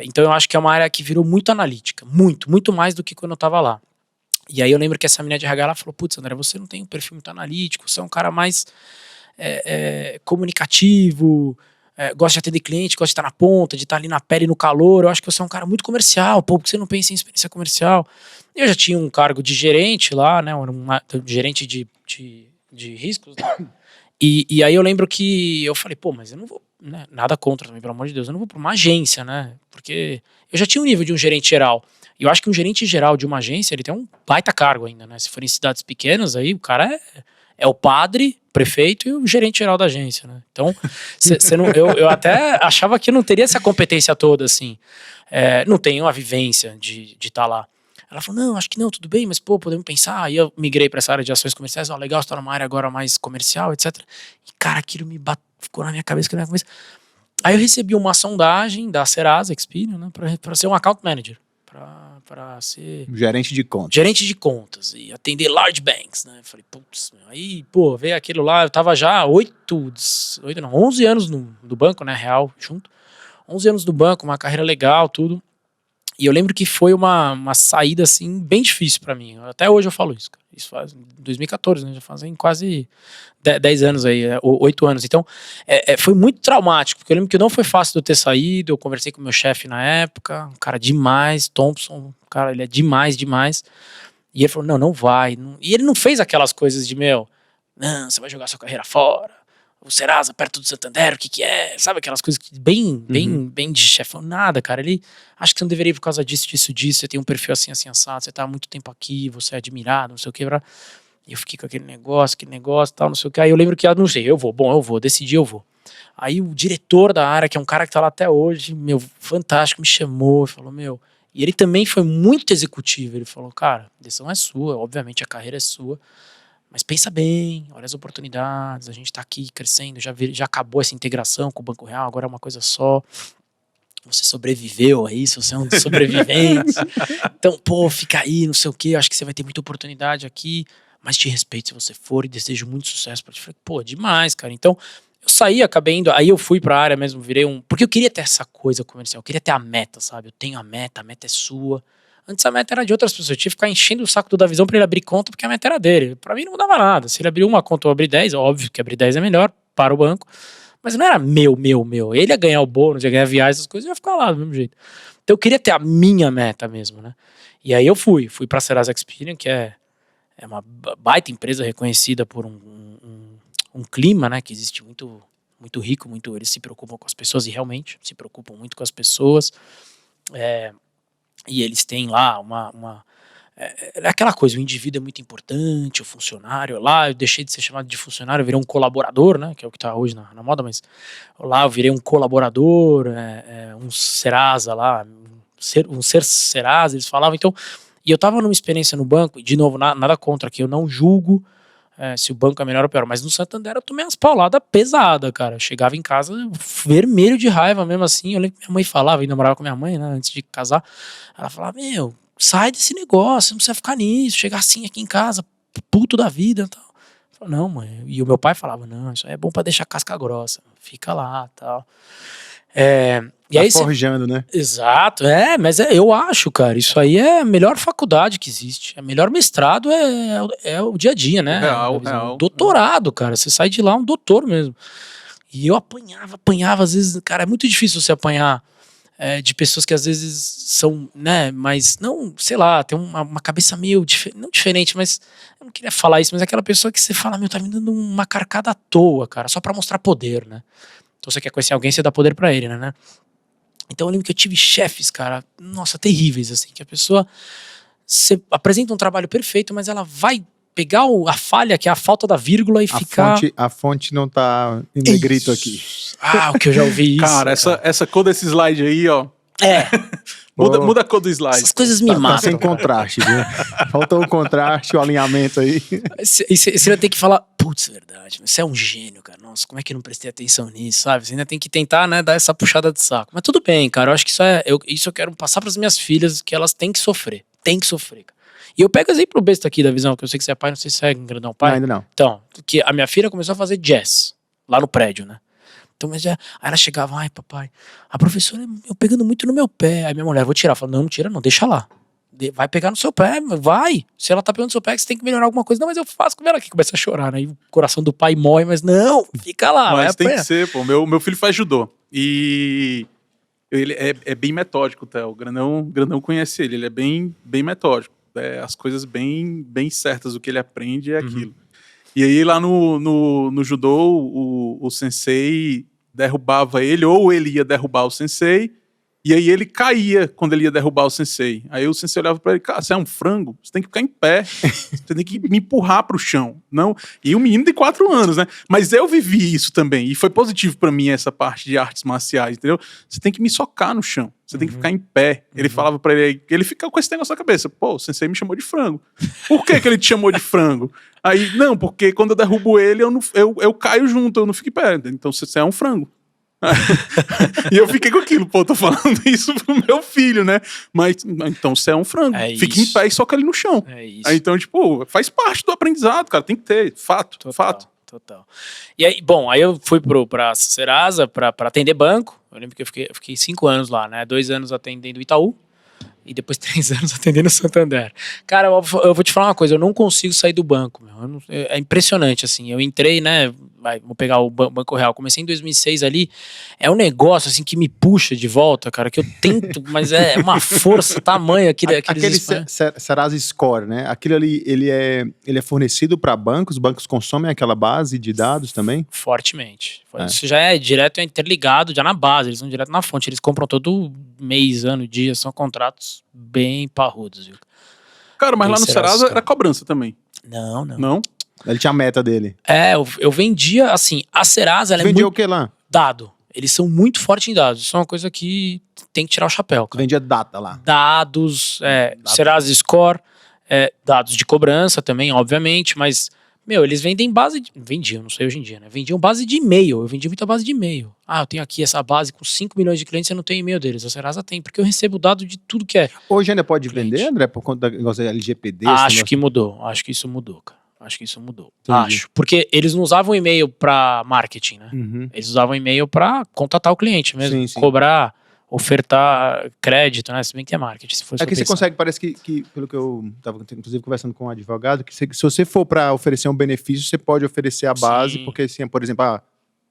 Então eu acho que é uma área que virou muito analítica, muito mais do que quando eu estava lá. E aí eu lembro que essa menina de RH, ela falou, putz, André, você não tem um perfil muito analítico, você é um cara mais comunicativo, gosta de atender cliente, gosta de estar na ponta, de estar ali na pele, no calor. Eu acho que você é um cara muito comercial, porque você não pensa em experiência comercial. Eu já tinha um cargo de gerente lá, né, gerente de riscos, né? E aí eu lembro que eu falei, mas eu não vou, né, nada contra também, pelo amor de Deus, eu não vou para uma agência, né, porque eu já tinha um nível de um gerente geral. E eu acho que um gerente geral de uma agência, ele tem um baita cargo ainda, né, se for em cidades pequenas, aí o cara é o padre, prefeito e o gerente geral da agência, né? Então, eu até achava que não teria essa competência toda, assim. Não tenho a vivência de estar lá. Ela falou, não, acho que não, tudo bem, mas podemos pensar. Aí eu migrei para essa área de ações comerciais, legal, você tá numa área agora mais comercial, etc. E, cara, aquilo ficou na minha cabeça, Aí eu recebi uma sondagem da Serasa Experian, né, para ser um account manager, para ser gerente de contas. Gerente de contas e atender large banks, né? Falei, putz, aí, veio aquilo lá, eu tava já 11 anos no banco, né, real, junto. 11 anos no banco, uma carreira legal, tudo. E eu lembro que foi uma saída, assim, bem difícil pra mim. Até hoje eu falo isso, cara. Isso faz 2014, né? Já fazem quase 10 anos aí, 8 anos. Então, foi muito traumático, porque eu lembro que não foi fácil de eu ter saído. Eu conversei com o meu chefe na época, um cara demais, Thompson, cara, ele é demais, demais. E ele falou, não vai. Não. E ele não fez aquelas coisas de, não, você vai jogar sua carreira fora. O Serasa perto do Santander, o que é? Sabe aquelas coisas que bem de chefão. Nada, cara. Ele, acho que você não deveria ir por causa disso, você tem um perfil assim, assim, assado, você tá há muito tempo aqui, você é admirado, não sei o que. E eu fiquei com aquele negócio, tal, não sei o que. Aí eu lembro que, não sei, eu vou, decidi, eu vou. Aí o diretor da área, que é um cara que tá lá até hoje, fantástico, me chamou e falou, E ele também foi muito executivo. Ele falou, cara, a decisão é sua, obviamente a carreira é sua. Mas pensa bem, olha as oportunidades, a gente tá aqui crescendo, já acabou essa integração com o Banco Real, agora é uma coisa só. Você sobreviveu a isso, você é um dos sobreviventes. Então, fica aí, não sei o quê, acho que você vai ter muita oportunidade aqui, mas te respeito se você for e desejo muito sucesso pra ti. Falei, demais, cara. Então, eu saí, acabei indo, aí eu fui pra área mesmo, porque eu queria ter essa coisa comercial, eu queria ter a meta, sabe? Eu tenho a meta é sua. Antes a meta era de outras pessoas. Eu tinha que ficar enchendo o saco do Davizão pra ele abrir conta, porque a meta era dele. Pra mim não mudava nada. Se ele abrir uma conta ou abrir 10, óbvio que abrir 10 é melhor para o banco. Mas não era meu. Ele ia ganhar o bônus, ia ganhar viagens, essas coisas, ia ficar lá do mesmo jeito. Então eu queria ter a minha meta mesmo, né? E aí eu fui pra Serasa Experian, que é uma baita empresa reconhecida por um clima, né? Que existe muito rico, eles se preocupam com as pessoas e realmente se preocupam muito com as pessoas. E eles têm lá aquela coisa, o indivíduo é muito importante, o funcionário. Lá eu deixei de ser chamado de funcionário, eu virei um colaborador, né? Que é o que está hoje na moda, mas lá eu virei um colaborador, um Serasa lá, um ser Serasa, eles falavam. Então, e eu estava numa experiência no banco, e de novo, nada contra, que eu não julgo se o banco é melhor ou pior, mas no Santander eu tomei umas pauladas pesadas, cara. Eu chegava em casa vermelho de raiva mesmo assim. Eu lembro que minha mãe falava, eu namorava com minha mãe, né, antes de casar. Ela falava, sai desse negócio, não precisa ficar nisso, chegar assim aqui em casa, puto da vida e tal. Eu falava, não, mãe. E o meu pai falava, não, isso aí é bom pra deixar casca grossa, fica lá e tal. E aí forjando, né? Exato, mas eu acho, cara, isso aí é a melhor faculdade que existe. O melhor mestrado é o dia a dia, né? Real. Doutorado, cara, você sai de lá um doutor mesmo. E eu apanhava, às vezes, cara, é muito difícil você apanhar de pessoas que às vezes são, né, mas não, sei lá, tem uma cabeça meio, não diferente, mas eu não queria falar isso, mas é aquela pessoa que você fala, tá me dando uma carcada à toa, cara, só pra mostrar poder, né? Então você quer conhecer alguém, você dá poder pra ele, né? Então eu lembro que eu tive chefes, cara, nossa, terríveis, assim, que a pessoa você apresenta um trabalho perfeito, mas ela vai pegar a falha, que é a falta da vírgula e ficar... A fonte não tá em negrito aqui. O que eu já ouvi isso. Cara, essa cor desse slide aí, ó. Muda a cor do slide. Essas coisas me matam. Tá sem contraste, viu? Faltou o contraste, o alinhamento aí. Você vai ter que falar, putz, verdade, você é um gênio, cara. Nossa, como é que eu não prestei atenção nisso, sabe? Você ainda tem que tentar, né, dar essa puxada de saco. Mas tudo bem, cara. Eu acho que isso eu quero passar pras minhas filhas, que elas têm que sofrer. Tem que sofrer, cara. E eu pego exemplo besta aqui da visão, que eu sei que você é pai, não sei se você é grandão pai. Não, ainda não. Então, que a minha filha começou a fazer jazz, lá no prédio, né? Então, aí ela chegava, ai papai, a professora eu pegando muito no meu pé. Aí minha mulher, vou tirar. Eu falo, não tira não, deixa lá. Vai pegar no seu pé, vai. Se ela tá pegando no seu pé, você tem que melhorar alguma coisa. Não, mas eu faço com ela aqui. Começa a chorar, né? E o coração do pai morre, mas não, fica lá. Mas tem que ser, pô. Meu filho faz judô. E ele é bem metódico, Theo. O Grandão conhece ele. Ele é bem metódico. As coisas bem certas, o que ele aprende é aquilo. E aí lá no judô, o sensei derrubava ele, ou ele ia derrubar o sensei, e aí ele caía quando ele ia derrubar o sensei. Aí o sensei olhava pra ele, cara, você é um frango, você tem que ficar em pé, você tem que me empurrar pro chão. Não? E o menino de 4 anos, né? Mas eu vivi isso também, e foi positivo pra mim essa parte de artes marciais, entendeu? Você tem que me socar no chão, você tem que ficar em pé. Ele falava pra ele ficava com esse negócio na cabeça, pô, o sensei me chamou de frango. Por que ele te chamou de frango? Aí, não, porque quando eu derrubo ele, eu caio junto, eu não fico em pé, então você é um frango. E eu fiquei com aquilo, pô, tô falando isso pro meu filho, né? Mas então você é um frango, fica em pé e soca ele no chão. Aí, então, tipo, faz parte do aprendizado, cara, tem que ter, fato. Total. E aí, bom, aí eu fui pra Serasa pra atender banco. Eu lembro que eu fiquei 5 anos lá, né? 2 anos atendendo Itaú. e depois 3 anos atendendo o Santander. Cara, eu vou te falar uma coisa, eu não consigo sair do banco, meu. É impressionante, assim. Eu entrei, né? Vou pegar o Banco Real. Comecei em 2006 ali. É um negócio, assim, que me puxa de volta, cara, que eu tento, mas é uma força tamanha aquele Serasa Score, né? Aquilo ali, ele é fornecido para bancos? Os bancos consomem aquela base de dados também? Fortemente. Isso já é direto, é interligado, já na base, eles vão direto na fonte. Eles compram todo mês, ano, dia, são contratos bem parrudos, viu? Cara, mas lá no Serasa era cobrança também. Não. Não? Ele tinha a meta dele. Eu vendia, assim, a Serasa, ela vendia é muito... o que lá? Dado. Eles são muito fortes em dados. Isso é uma coisa que tem que tirar o chapéu, cara. Vendia data lá. Dados, Serasa Score, dados de cobrança também, obviamente, mas, eles vendem base de... Vendiam, não sei hoje em dia, né? Vendiam base de e-mail. Eu vendia muita base de e-mail. Eu tenho aqui essa base com 5 milhões de clientes, eu não tenho e-mail deles. A Serasa tem, porque eu recebo dado de tudo que é. Hoje ainda pode vender, André, por conta da negócio da LGPD? Acho que mudou. Acho que isso mudou, cara. Acho que isso mudou. Entendi. Porque eles não usavam e-mail pra marketing, né? Uhum. Eles usavam e-mail pra contatar o cliente mesmo. Sim. Cobrar, ofertar crédito, né? Se bem que é marketing. Se for É que você consegue, parece que, pelo que eu estava inclusive conversando com um advogado, que se você for para oferecer um benefício, você pode oferecer a base, porque assim, por exemplo,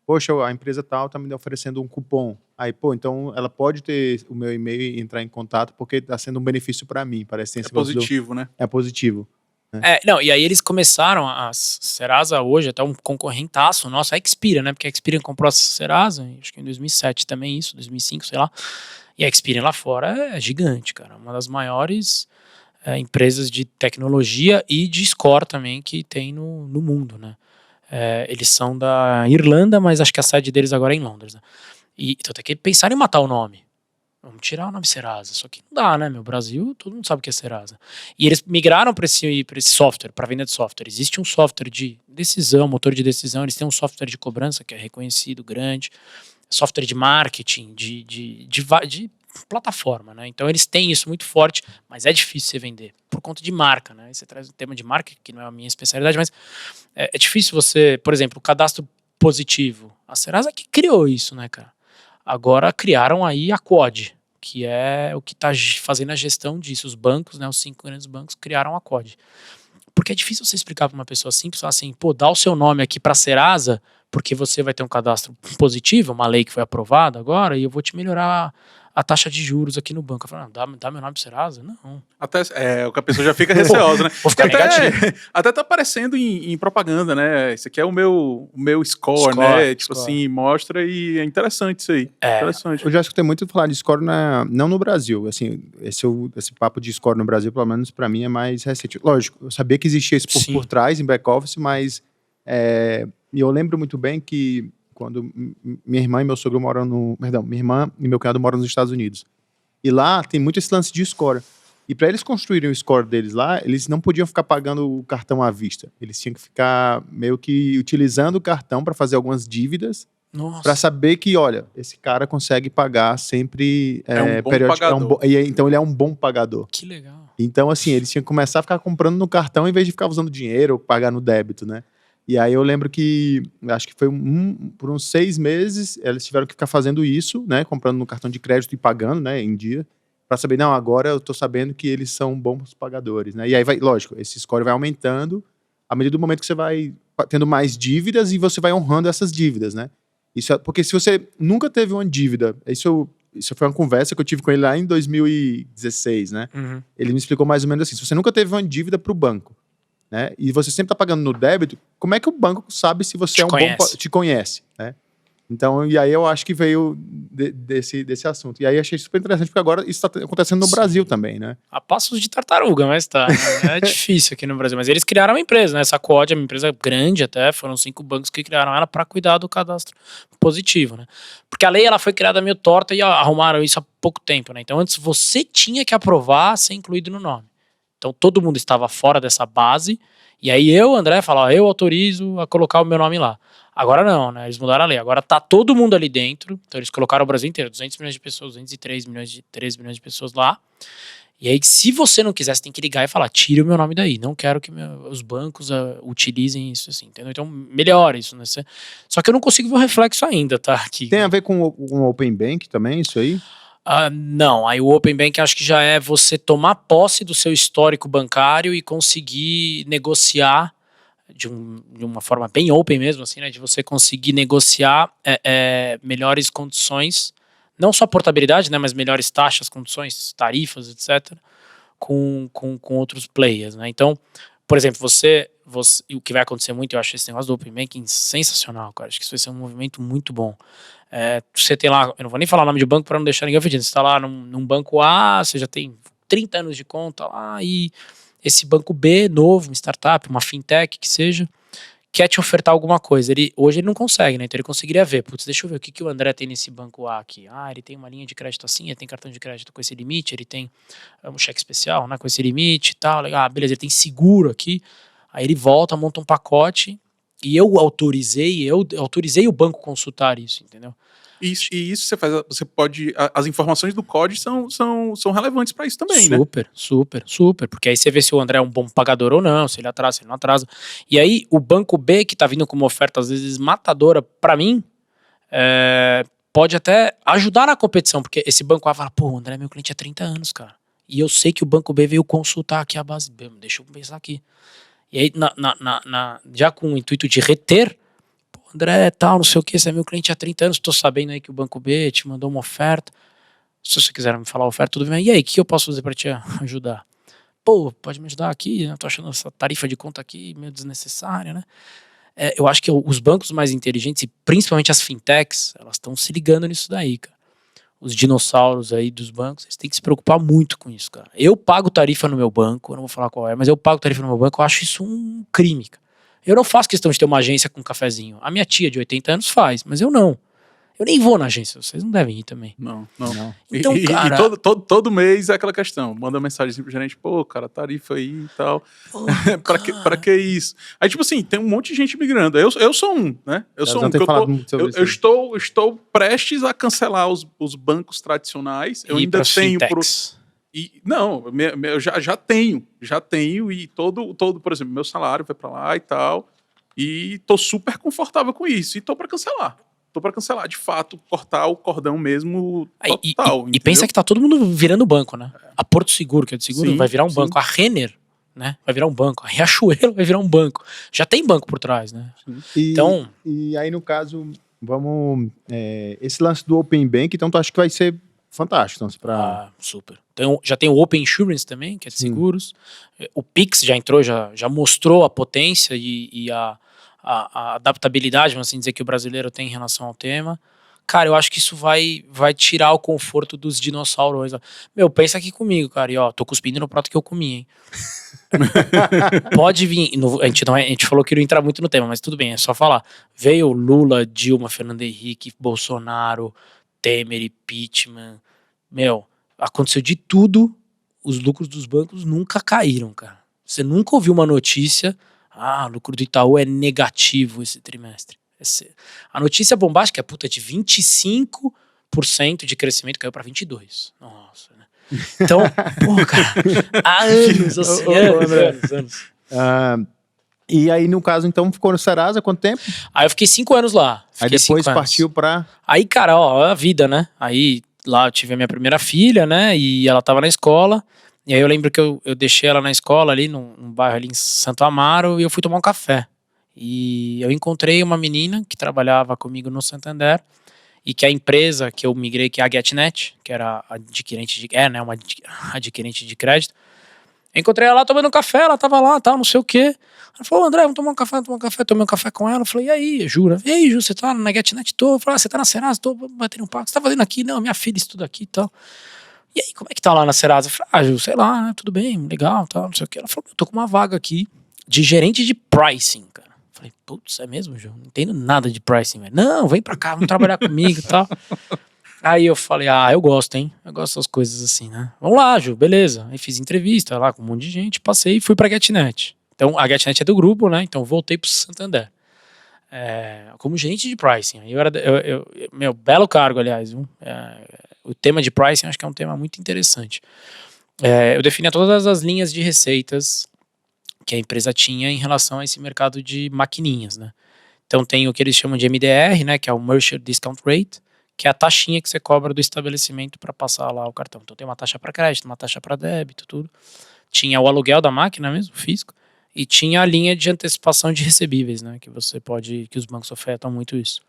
poxa, a empresa tal tá me oferecendo um cupom. Aí, então ela pode ter o meu e-mail e entrar em contato, porque tá sendo um benefício para mim, parece. É positivo, né? É positivo. E aí eles começaram, a Serasa hoje, até um concorrentaço nosso, a Experian, né? Porque a Experian comprou a Serasa, acho que em 2007 também isso, 2005, sei lá. E a Experian lá fora é gigante, cara. Uma das maiores empresas de tecnologia e de score também que tem no mundo, né? Eles são da Irlanda, mas acho que a sede deles agora é em Londres, né? Então tem que pensar em matar o nome. Vamos tirar o nome Serasa. Só que não dá, né? Meu Brasil, todo mundo sabe o que é Serasa. E eles migraram para esse software, para venda de software. Existe um software de decisão, motor de decisão. Eles têm um software de cobrança que é reconhecido, grande. Software de marketing, de plataforma, né? Então eles têm isso muito forte, mas é difícil você vender. Por conta de marca, né? Aí você traz um tema de marca, que não é a minha especialidade, mas é difícil você... Por exemplo, o cadastro positivo. A Serasa que criou isso, né, cara? Agora criaram aí a Quod, que é o que está fazendo a gestão disso. Os bancos, né, os 5 grandes bancos, criaram a Quod. Porque é difícil você explicar para uma pessoa simples, assim, dá o seu nome aqui para Serasa, porque você vai ter um cadastro positivo, uma lei que foi aprovada agora, e eu vou te melhorar a taxa de juros aqui no banco. Eu falo, dá meu nome pro Serasa? Não. Até, a pessoa já fica receosa, né? Vou ficar negativo. Até tá aparecendo em propaganda, né? Esse aqui é o meu score, né? Tipo assim, mostra e é interessante isso aí. Interessante. Eu já escutei muito falar de score, não no Brasil. Assim, esse papo de score no Brasil, pelo menos pra mim, é mais recente. Lógico, eu sabia que existia isso por trás, em back-office, mas eu lembro muito bem que quando minha irmã e meu sogro moram minha irmã e meu cunhado moram nos Estados Unidos. E lá tem muito esse lance de score. E para eles construírem o score deles lá, eles não podiam ficar pagando o cartão à vista. Eles tinham que ficar meio que utilizando o cartão para fazer algumas dívidas, para saber que, olha, esse cara consegue pagar sempre um bom pagador. Então ele é um bom pagador. Que legal. Então, assim, eles tinham que começar a ficar comprando no cartão em vez de ficar usando dinheiro ou pagar no débito, né? E aí eu lembro que, acho que foi por uns 6 meses, eles tiveram que ficar fazendo isso, né? Comprando no cartão de crédito e pagando, né? Em dia. Pra saber, não, agora eu tô sabendo que eles são bons pagadores, né? E aí lógico, esse score vai aumentando à medida do momento que você vai tendo mais dívidas e você vai honrando essas dívidas, né? Porque se você nunca teve uma dívida, isso foi uma conversa que eu tive com ele lá em 2016, né? Uhum. Ele me explicou mais ou menos assim, se você nunca teve uma dívida pro banco, né? E você sempre tá pagando no débito, como é que o banco sabe se você te conhece, né? Então, e aí eu acho que veio desse assunto. E aí achei super interessante, porque agora isso tá acontecendo no Brasil também, né? A passos de tartaruga, mas tá. É difícil aqui no Brasil. Mas eles criaram uma empresa, né? Essa Quod é uma empresa grande até, foram 5 bancos que criaram ela para cuidar do cadastro positivo, né? Porque a lei ela foi criada meio torta e arrumaram isso há pouco tempo, né? Então antes você tinha que aprovar ser incluído no nome. Então todo mundo estava fora dessa base, e aí André, falo, eu autorizo a colocar o meu nome lá. Agora não, né? Eles mudaram a lei. Agora tá todo mundo ali dentro. Então eles colocaram o Brasil inteiro, 200 milhões de pessoas, 203 milhões, 13 milhões de pessoas lá. E aí, se você não quiser, você tem que ligar e falar, tire o meu nome daí. Não quero que os bancos utilizem isso, assim, entendeu? Então, melhora isso, né? Só que eu não consigo ver o reflexo ainda, tá? Aqui. Tem a ver com o Open Bank também, isso aí? Não, aí o Open Bank acho que já é você tomar posse do seu histórico bancário e conseguir negociar de uma forma bem open mesmo, assim, né? De você conseguir negociar melhores condições, não só portabilidade, né? Mas melhores taxas, condições, tarifas, etc., com outros players, né? Então, por exemplo, o que vai acontecer muito, eu acho esse negócio do Open Banking sensacional, cara. Acho que isso vai ser um movimento muito bom. Você tem lá, eu não vou nem falar o nome de banco para não deixar ninguém ofendido. Você está lá num banco A, você já tem 30 anos de conta lá, e esse banco B, novo, uma startup, uma fintech, que seja, quer te ofertar alguma coisa. Hoje ele não consegue, né? Então ele conseguiria ver. Putz, deixa eu ver o que o André tem nesse banco A aqui. Ele tem uma linha de crédito assim, ele tem cartão de crédito com esse limite, ele tem um cheque especial, né, com esse limite e tal. Beleza, ele tem seguro aqui. Aí ele volta, monta um pacote e eu autorizei o banco consultar isso, entendeu? Isso você pode. As informações do COD são relevantes para isso também, né? Super. Porque aí você vê se o André é um bom pagador ou não, se ele atrasa, se ele não atrasa. E aí o banco B, que tá vindo com uma oferta às vezes matadora, para mim, pode até ajudar na competição, porque esse banco A fala, pô, o André é meu cliente há 30 anos, cara. E eu sei que o banco B veio consultar aqui a base B, deixa eu pensar aqui. E aí, já com o intuito de reter, André, tal, não sei o que, você é meu cliente há 30 anos, tô sabendo aí que o Banco B te mandou uma oferta. Se você quiser me falar a oferta, tudo bem. E aí, o que eu posso fazer pra te ajudar? Pô, pode me ajudar aqui, né? Tô achando essa tarifa de conta aqui meio desnecessária, né? Eu acho que os bancos mais inteligentes, e principalmente as fintechs, elas estão se ligando nisso daí, cara. Os dinossauros aí dos bancos, eles têm que se preocupar muito com isso, cara. Eu pago tarifa no meu banco, eu não vou falar qual é, mas eu pago tarifa no meu banco, eu acho isso um crime, cara. Eu não faço questão de ter uma agência com um cafezinho. A minha tia de 80 anos faz, mas eu não. Eu nem vou na agência, vocês não devem ir também. Não. Então, cara... E todo mês é aquela questão. Manda mensagem pro gerente, pô, cara, tarifa aí e tal. pra que isso? Aí, tipo assim, tem um monte de gente migrando. Eu sou um, né? Eu estou prestes a cancelar os bancos tradicionais. Eu ainda tenho... eu já tenho e todo, por exemplo, meu salário vai pra lá e tal, e tô super confortável com isso, e tô pra cancelar, de fato, cortar o cordão mesmo total. E pensa que tá todo mundo virando banco, né? A Porto Seguro, que é de seguro, vai virar um banco, a Renner, né, vai virar um banco, a Riachuelo vai virar um banco, já tem banco por trás, né? Então... E aí, no caso, esse lance do Open Bank, então tu acha que vai ser fantástico, então, super. Então, já tem o Open Insurance também, que é de seguros. O Pix já entrou, já mostrou a potência e a adaptabilidade, vamos assim dizer, que o brasileiro tem em relação ao tema. Cara, eu acho que isso vai tirar o conforto dos dinossauros. Meu, pensa aqui comigo, cara. E ó, tô cuspindo no prato que eu comi, hein? Pode vir. A gente falou que não entrar muito no tema, mas tudo bem, é só falar. Veio Lula, Dilma, Fernando Henrique, Bolsonaro, Temer, impeachment. Meu, aconteceu de tudo. Os lucros dos bancos nunca caíram, cara. Você nunca ouviu uma notícia: o lucro do Itaú é negativo esse trimestre. A notícia bombástica é, de 25% de crescimento caiu para 22%. Nossa, né? Então, cara, há anos, assim, anos. E aí, no caso, então, ficou no Serasa quanto tempo? Aí eu fiquei 5 anos lá. Aí depois partiu pra... Aí, cara, a vida, né? Aí lá eu tive a minha primeira filha, né? E ela tava na escola. E aí eu lembro que eu deixei ela na escola ali, num bairro ali em Santo Amaro, e eu fui tomar um café. E eu encontrei uma menina que trabalhava comigo no Santander, e que a empresa que eu migrei, que é a GetNet, que era adquirente uma adquirente de crédito, eu encontrei ela lá tomando um café, ela tava lá, tal, não sei o quê. Ela falou: André, vamos tomar um café. Tomei um café com ela. Eu falei: e aí, Jura? E aí, Ju, você tá na GetNet? Tô. Eu falei: você tá na Serasa? Tô batendo um papo. Você tá fazendo aqui? Não, minha filha estuda aqui e tal. E aí, como é que tá lá na Serasa? Eu falei: Ju, sei lá, né, tudo bem, legal, tal, não sei o quê. Ela falou: eu tô com uma vaga aqui de gerente de pricing, cara. Eu falei: putz, é mesmo, Ju? Não entendo nada de pricing, velho. Não, vem pra cá, vamos trabalhar comigo e tal. Aí eu falei: eu gosto, hein? Eu gosto dessas coisas assim, né? Vamos lá, Ju, beleza. Aí fiz entrevista lá com um monte de gente, passei e fui pra GetNet. Então, a GetNet é do grupo, né? Então, voltei pro Santander. Como gerente de pricing. Aí meu belo cargo, aliás, viu? O tema de pricing acho que é um tema muito interessante. Eu definia todas as linhas de receitas que a empresa tinha em relação a esse mercado de maquininhas, né? Então, tem o que eles chamam de MDR, né? Que é o Merchant Discount Rate, que é a taxinha que você cobra do estabelecimento para passar lá o cartão. Então tem uma taxa para crédito, uma taxa para débito, tudo. Tinha o aluguel da máquina mesmo, físico, e tinha a linha de antecipação de recebíveis, né? Que você pode, que os bancos ofertam muito isso.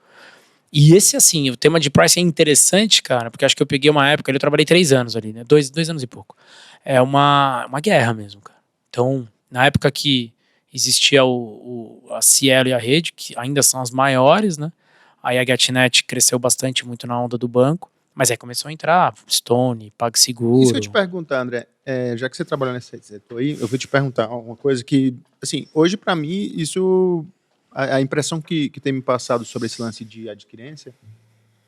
E esse, assim, o tema de pricing é interessante, cara, porque acho que eu peguei uma época, eu trabalhei 3 anos ali, né? 2 anos e pouco. É uma guerra mesmo, cara. Então, na época que existia a Cielo e a Rede, que ainda são as maiores, né? Aí a GetNet cresceu bastante, muito na onda do banco, mas aí começou a entrar Stone, PagSeguro. Isso que eu te perguntar, André, já que você trabalha nesse setor aí, eu vou te perguntar uma coisa que, assim, hoje pra mim, isso, a impressão que tem me passado sobre esse lance de adquirência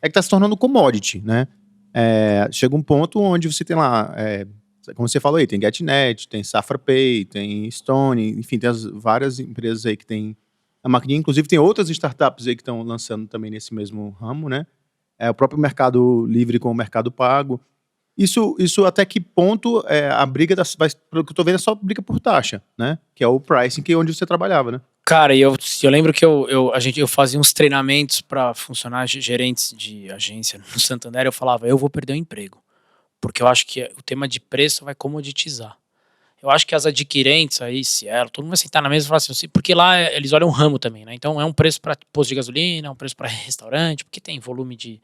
é que tá se tornando commodity, né? Chega um ponto onde você tem lá, como você falou aí, tem GetNet, tem Safra Pay, tem Stone, enfim, tem várias empresas aí que tem a maquininha, inclusive tem outras startups aí que estão lançando também nesse mesmo ramo, né? O próprio Mercado Livre com o Mercado Pago. Isso até que ponto a briga, pelo que eu tô vendo, é só briga por taxa, né? Que é o pricing que é onde você trabalhava, né? Cara, eu lembro que eu fazia uns treinamentos para funcionários gerentes de agência no Santander, eu falava, eu vou perder o emprego, porque eu acho que o tema de preço vai comoditizar. Eu acho que as adquirentes aí, Cielo, todo mundo vai sentar na mesa e falar assim, porque lá eles olham o ramo também, né? Então é um preço para posto de gasolina, é um preço para restaurante, porque tem volume de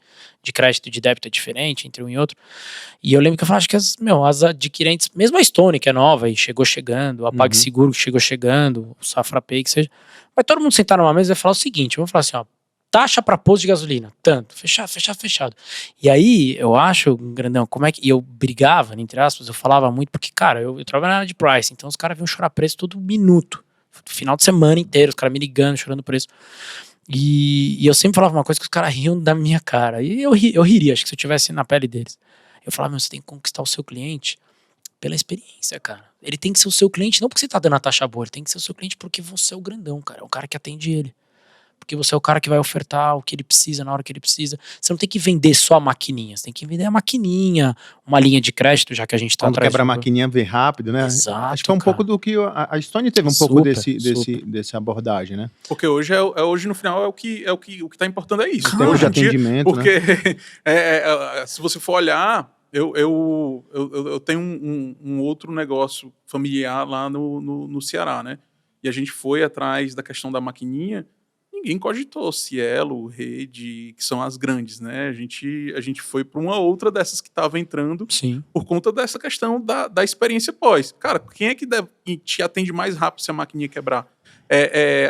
crédito e de débito é diferente entre um e outro. E eu lembro que eu falava, acho que as adquirentes, mesmo a Stone, que é nova e chegou chegando, a PagSeguro que chegou chegando, o Safra Pay, que seja, vai todo mundo sentar numa mesa e falar o seguinte, vamos falar assim, ó, taxa para posto de gasolina, tanto, fechado. E aí, eu acho, grandão, como é que... E eu brigava, entre aspas, eu falava muito, porque, cara, eu trabalhava na área de price, então os caras vinham chorar preço todo minuto. Final de semana inteiro, os caras me ligando, chorando preço. E eu sempre falava uma coisa que os caras riam da minha cara. E eu riria, acho que se eu estivesse na pele deles. Eu falava, meu, você tem que conquistar o seu cliente pela experiência, cara. Ele tem que ser o seu cliente, não porque você tá dando a taxa boa, ele tem que ser o seu cliente porque você é o grandão, cara. É o cara que atende ele. Porque você é o cara que vai ofertar o que ele precisa na hora que ele precisa. Você não tem que vender só a maquininha, você tem que vender a maquininha, uma linha de crédito, já que a gente tá quando atrás. Quebra a maquininha, vem rápido, né? Exato, acho que é um pouco do que a Stone teve um pouco desse abordagem, né? Porque hoje, hoje no final, o que tá importando é isso. Claro, hoje de atendimento, porque né? Se você for olhar, eu tenho um outro negócio familiar lá no Ceará, né? E a gente foi atrás da questão da maquininha. Ninguém cogitou Cielo, Rede, que são as grandes, né? A gente foi para uma outra dessas que estava entrando. Sim. Por conta dessa questão da experiência pós. Cara, quem é que te atende mais rápido se a maquininha quebrar?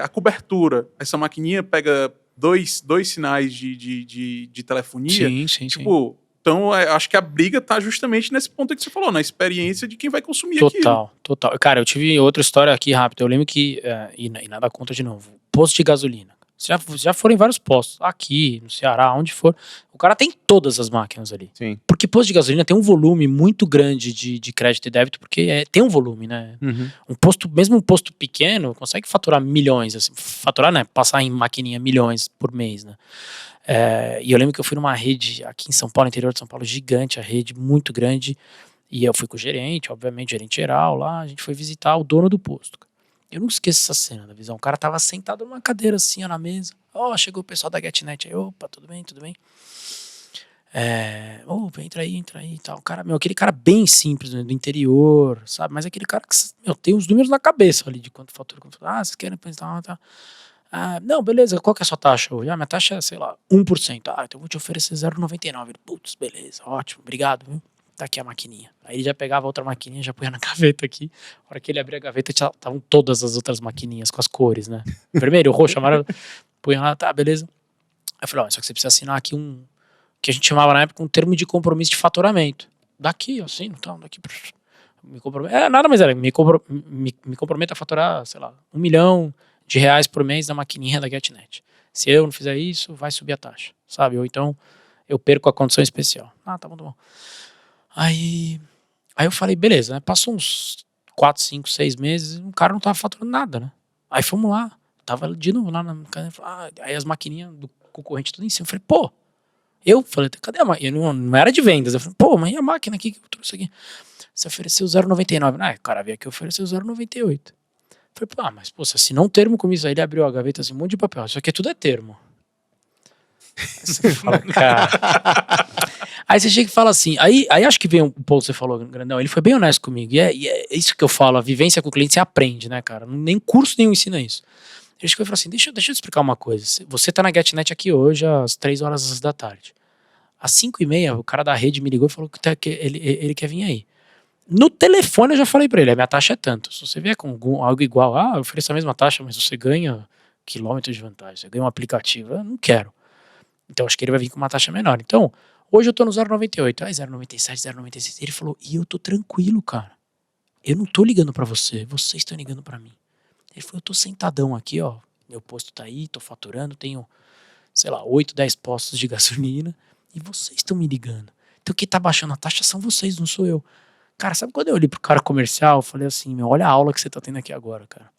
A cobertura. Essa maquininha pega dois sinais de telefonia. Sim. Tipo, então acho que a briga tá justamente nesse ponto que você falou, na experiência de quem vai consumir aquilo. Total. Cara, eu tive outra história aqui rápido. Eu lembro que, e nada contra de novo, posto de gasolina. Já foram em vários postos, aqui, no Ceará, onde for. O cara tem todas as máquinas ali. Sim. Porque posto de gasolina tem um volume muito grande de crédito e débito, porque tem um volume, né? Uhum. Mesmo um posto pequeno, consegue faturar milhões, assim, né? Passar em maquininha milhões por mês, né? E eu lembro que eu fui numa rede aqui em São Paulo, interior de São Paulo, gigante, a rede muito grande, e eu fui com o gerente, obviamente, gerente geral lá, a gente foi visitar o dono do posto. Eu não esqueço essa cena da visão. O cara tava sentado numa cadeira assim, ó, na mesa. Chegou o pessoal da GetNet aí. Opa, tudo bem? Entra aí e tal. O cara, aquele cara bem simples, né, do interior, sabe? Mas aquele cara que, tem os números na cabeça ali de quanto fatura. Vocês querem pensar, tá? Não, beleza. Qual que é a sua taxa hoje? Minha taxa é, sei lá, 1%. Então eu vou te oferecer 0,99. Putz, beleza, ótimo, obrigado, viu? Tá aqui a maquininha. Aí ele já pegava outra maquininha, já punha na gaveta aqui. A hora que ele abria a gaveta, estavam todas as outras maquininhas com as cores, né? Vermelho, roxo, amarelo. Punha lá, tá, beleza. Aí eu falei, só que você precisa assinar aqui que a gente chamava na época um termo de compromisso de faturamento. Daqui, assino, tá, daqui. Me comprometo. Nada mais era, me comprometo a faturar, sei lá, R$1 milhão por mês na maquininha da GetNet. Se eu não fizer isso, vai subir a taxa, sabe? Ou então eu perco a condição especial. Tá bom. Aí eu falei, beleza, né? Passou uns 4, 5, 6 meses, o cara não tava faturando nada, né? Aí fomos lá, tava de novo lá na caneta, aí as maquininhas do concorrente tudo em cima. Eu falei, cadê a máquina? Não era de vendas. Eu falei, mas e a máquina aqui que eu trouxe aqui? Você ofereceu 0,99. O cara veio aqui e ofereceu 0,98. Eu falei, mas você assinou um termo com isso. Aí ele abriu a gaveta assim, um monte de papel. Isso aqui tudo é termo. Aí você fala, cara... Aí você chega e fala assim, aí acho que vem um pouco que você falou, Grandão, ele foi bem honesto comigo, e é isso que eu falo, a vivência com o cliente você aprende, né, cara? Nem curso nenhum ensina isso. Ele chegou e falou assim, deixa eu te explicar uma coisa, você tá na GetNet aqui hoje às 3h da tarde. Às 5h30, o cara da rede me ligou e falou que ele quer vir aí. No telefone eu já falei pra ele, a minha taxa é tanto, se você vier com algo igual, eu ofereço a mesma taxa, mas você ganha quilômetros de vantagem, você ganha um aplicativo, eu não quero. Então acho que ele vai vir com uma taxa menor. Então, hoje eu tô no 0,98, 0,97, 0,96. Ele falou, e eu tô tranquilo, cara. Eu não tô ligando pra você, vocês estão ligando pra mim. Ele falou, eu tô sentadão aqui, ó, meu posto tá aí, tô faturando, tenho, sei lá, 8, 10 postos de gasolina, e vocês estão me ligando. Então quem tá baixando a taxa são vocês, não sou eu. Cara, sabe quando eu olhei pro cara comercial, eu falei assim, meu, olha a aula que você tá tendo aqui agora, cara.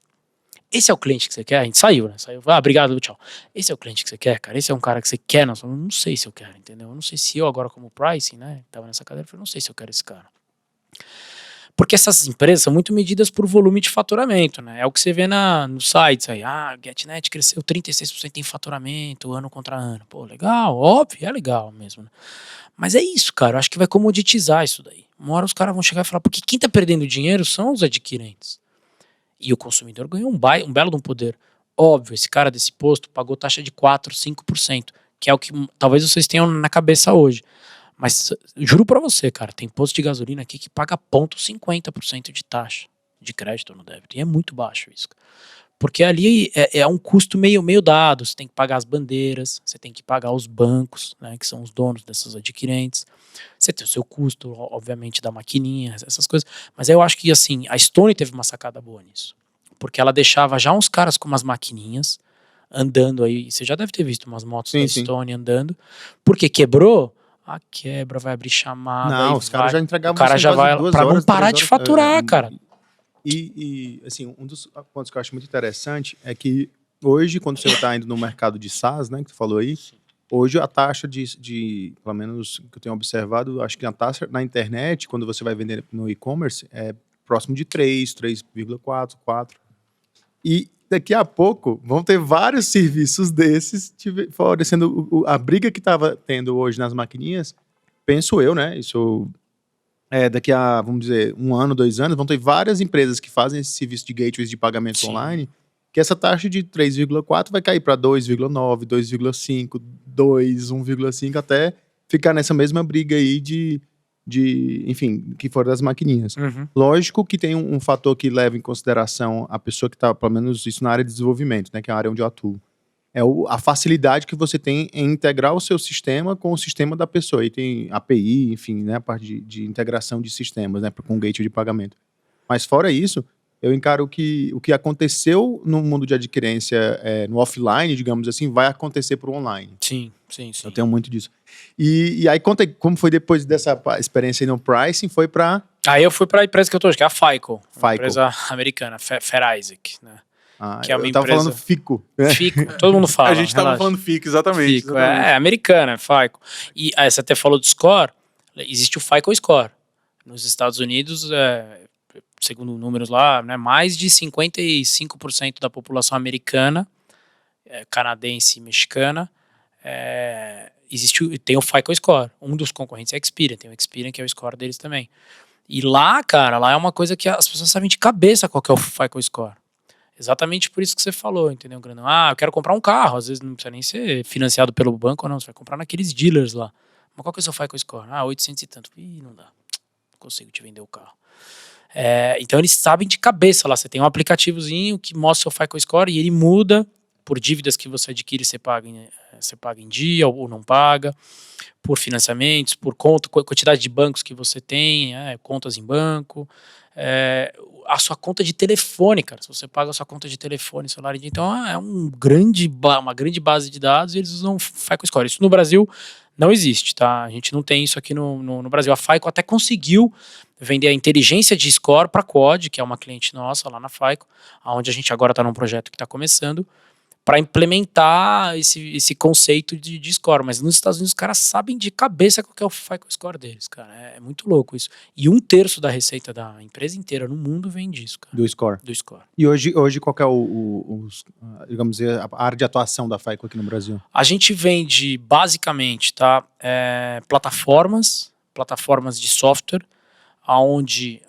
Esse é o cliente que você quer? A gente saiu, né? Saiu. Obrigado, tchau. Esse é o cliente que você quer, cara? Esse é um cara que você quer? Eu não sei se eu quero, entendeu? Eu não sei se eu agora como pricing, né? Tava nessa cadeira, eu falei, não sei se eu quero esse cara. Porque essas empresas são muito medidas por volume de faturamento, né? É o que você vê nos sites aí. GetNet cresceu 36% em faturamento, ano contra ano. Pô, legal, óbvio, é legal mesmo, né? Mas é isso, cara. Eu acho que vai comoditizar isso daí. Uma hora os caras vão chegar e falar, porque quem tá perdendo dinheiro são os adquirentes. E o consumidor ganhou um belo de um poder. Óbvio, esse cara desse posto pagou taxa de 4%, 5%, que é o que talvez vocês tenham na cabeça hoje. Mas juro pra você, cara, tem posto de gasolina aqui que paga 0,50% de taxa de crédito no débito. E é muito baixo isso. Porque ali é um custo meio dado. Você tem que pagar as bandeiras, você tem que pagar os bancos, né, que são os donos dessas adquirentes. Você tem o seu custo, obviamente, da maquininha, essas coisas. Mas eu acho que, assim, a Stone teve uma sacada boa nisso. Porque ela deixava já uns caras com umas maquininhas andando aí. Você já deve ter visto umas motos da Stone andando. Porque quebrou, a quebra vai abrir chamada. Não, os caras já entregavam. O cara já vai pra não parar de faturar, cara. E, assim, um dos pontos que eu acho muito interessante é que hoje, quando você está indo no mercado de SaaS, né, que tu falou aí, hoje a taxa de pelo menos que eu tenho observado, acho que a taxa na internet, quando você vai vender no e-commerce, é próximo de 3,4, 4. E daqui a pouco vão ter vários serviços desses favorecendo a briga que estava tendo hoje nas maquininhas, penso eu, né, isso... daqui a, vamos dizer, 1 ano, 2 anos, vão ter várias empresas que fazem esse serviço de gateways de pagamento online, que essa taxa de 3,4 vai cair para 2,9, 2,5, 2, 1,5, até ficar nessa mesma briga aí enfim, que for das maquininhas. Uhum. Lógico que tem um fator que leva em consideração a pessoa que está, pelo menos isso na área de desenvolvimento, né, que é a área onde eu atuo. É a facilidade que você tem em integrar o seu sistema com o sistema da pessoa. Aí tem API, enfim, né, a parte de integração de sistemas, né, com o gateway de pagamento. Mas fora isso, eu encaro que o que aconteceu no mundo de adquirência, no offline, digamos assim, vai acontecer para o online. Sim. Eu tenho muito disso. E aí, conta como foi depois dessa experiência aí no pricing, foi para... Aí eu fui para a empresa que eu tô hoje, que é a FICO. Uma empresa americana, Fair Isaac, né? Que é uma eu tava empresa... falando FICO. FICO, todo mundo fala. A gente tava falando FICO, exatamente. FICO, americana, FICO. E você até falou do score, existe o FICO Score. Nos Estados Unidos, segundo números lá, né, mais de 55% da população americana, canadense e mexicana, tem o FICO Score. Um dos concorrentes é a Experian, tem o Experian que é o score deles também. E lá, cara, lá é uma coisa que as pessoas sabem de cabeça qual que é o FICO Score. Exatamente por isso que você falou, entendeu, Grandão? Eu quero comprar um carro, às vezes não precisa nem ser financiado pelo banco ou não, você vai comprar naqueles dealers lá. Mas qual que é o seu FICO Score? 800 e tanto. Ih, não dá, não consigo te vender o carro. Então eles sabem de cabeça lá, você tem um aplicativozinho que mostra o seu FICO Score e ele muda por dívidas que você adquire, você paga em dia ou não paga, por financiamentos, por quantidade de bancos que você tem, contas em banco, a sua conta de telefone, cara, se você paga a sua conta de telefone, celular, então é uma grande base de dados e eles usam FICO Score. Isso no Brasil não existe, tá? A gente não tem isso aqui no Brasil. A FICO até conseguiu vender a inteligência de score para a Quad, que é uma cliente nossa lá na FICO, onde a gente agora está num projeto que está começando, para implementar esse conceito de score. Mas nos Estados Unidos os caras sabem de cabeça qual que é o FICO Score deles, cara. É muito louco isso. E 1/3 da receita da empresa inteira no mundo vem disso, cara. Do score. Do score. E hoje qual que é digamos, a área de atuação da FICO aqui no Brasil? A gente vende basicamente, tá, plataformas de software, onde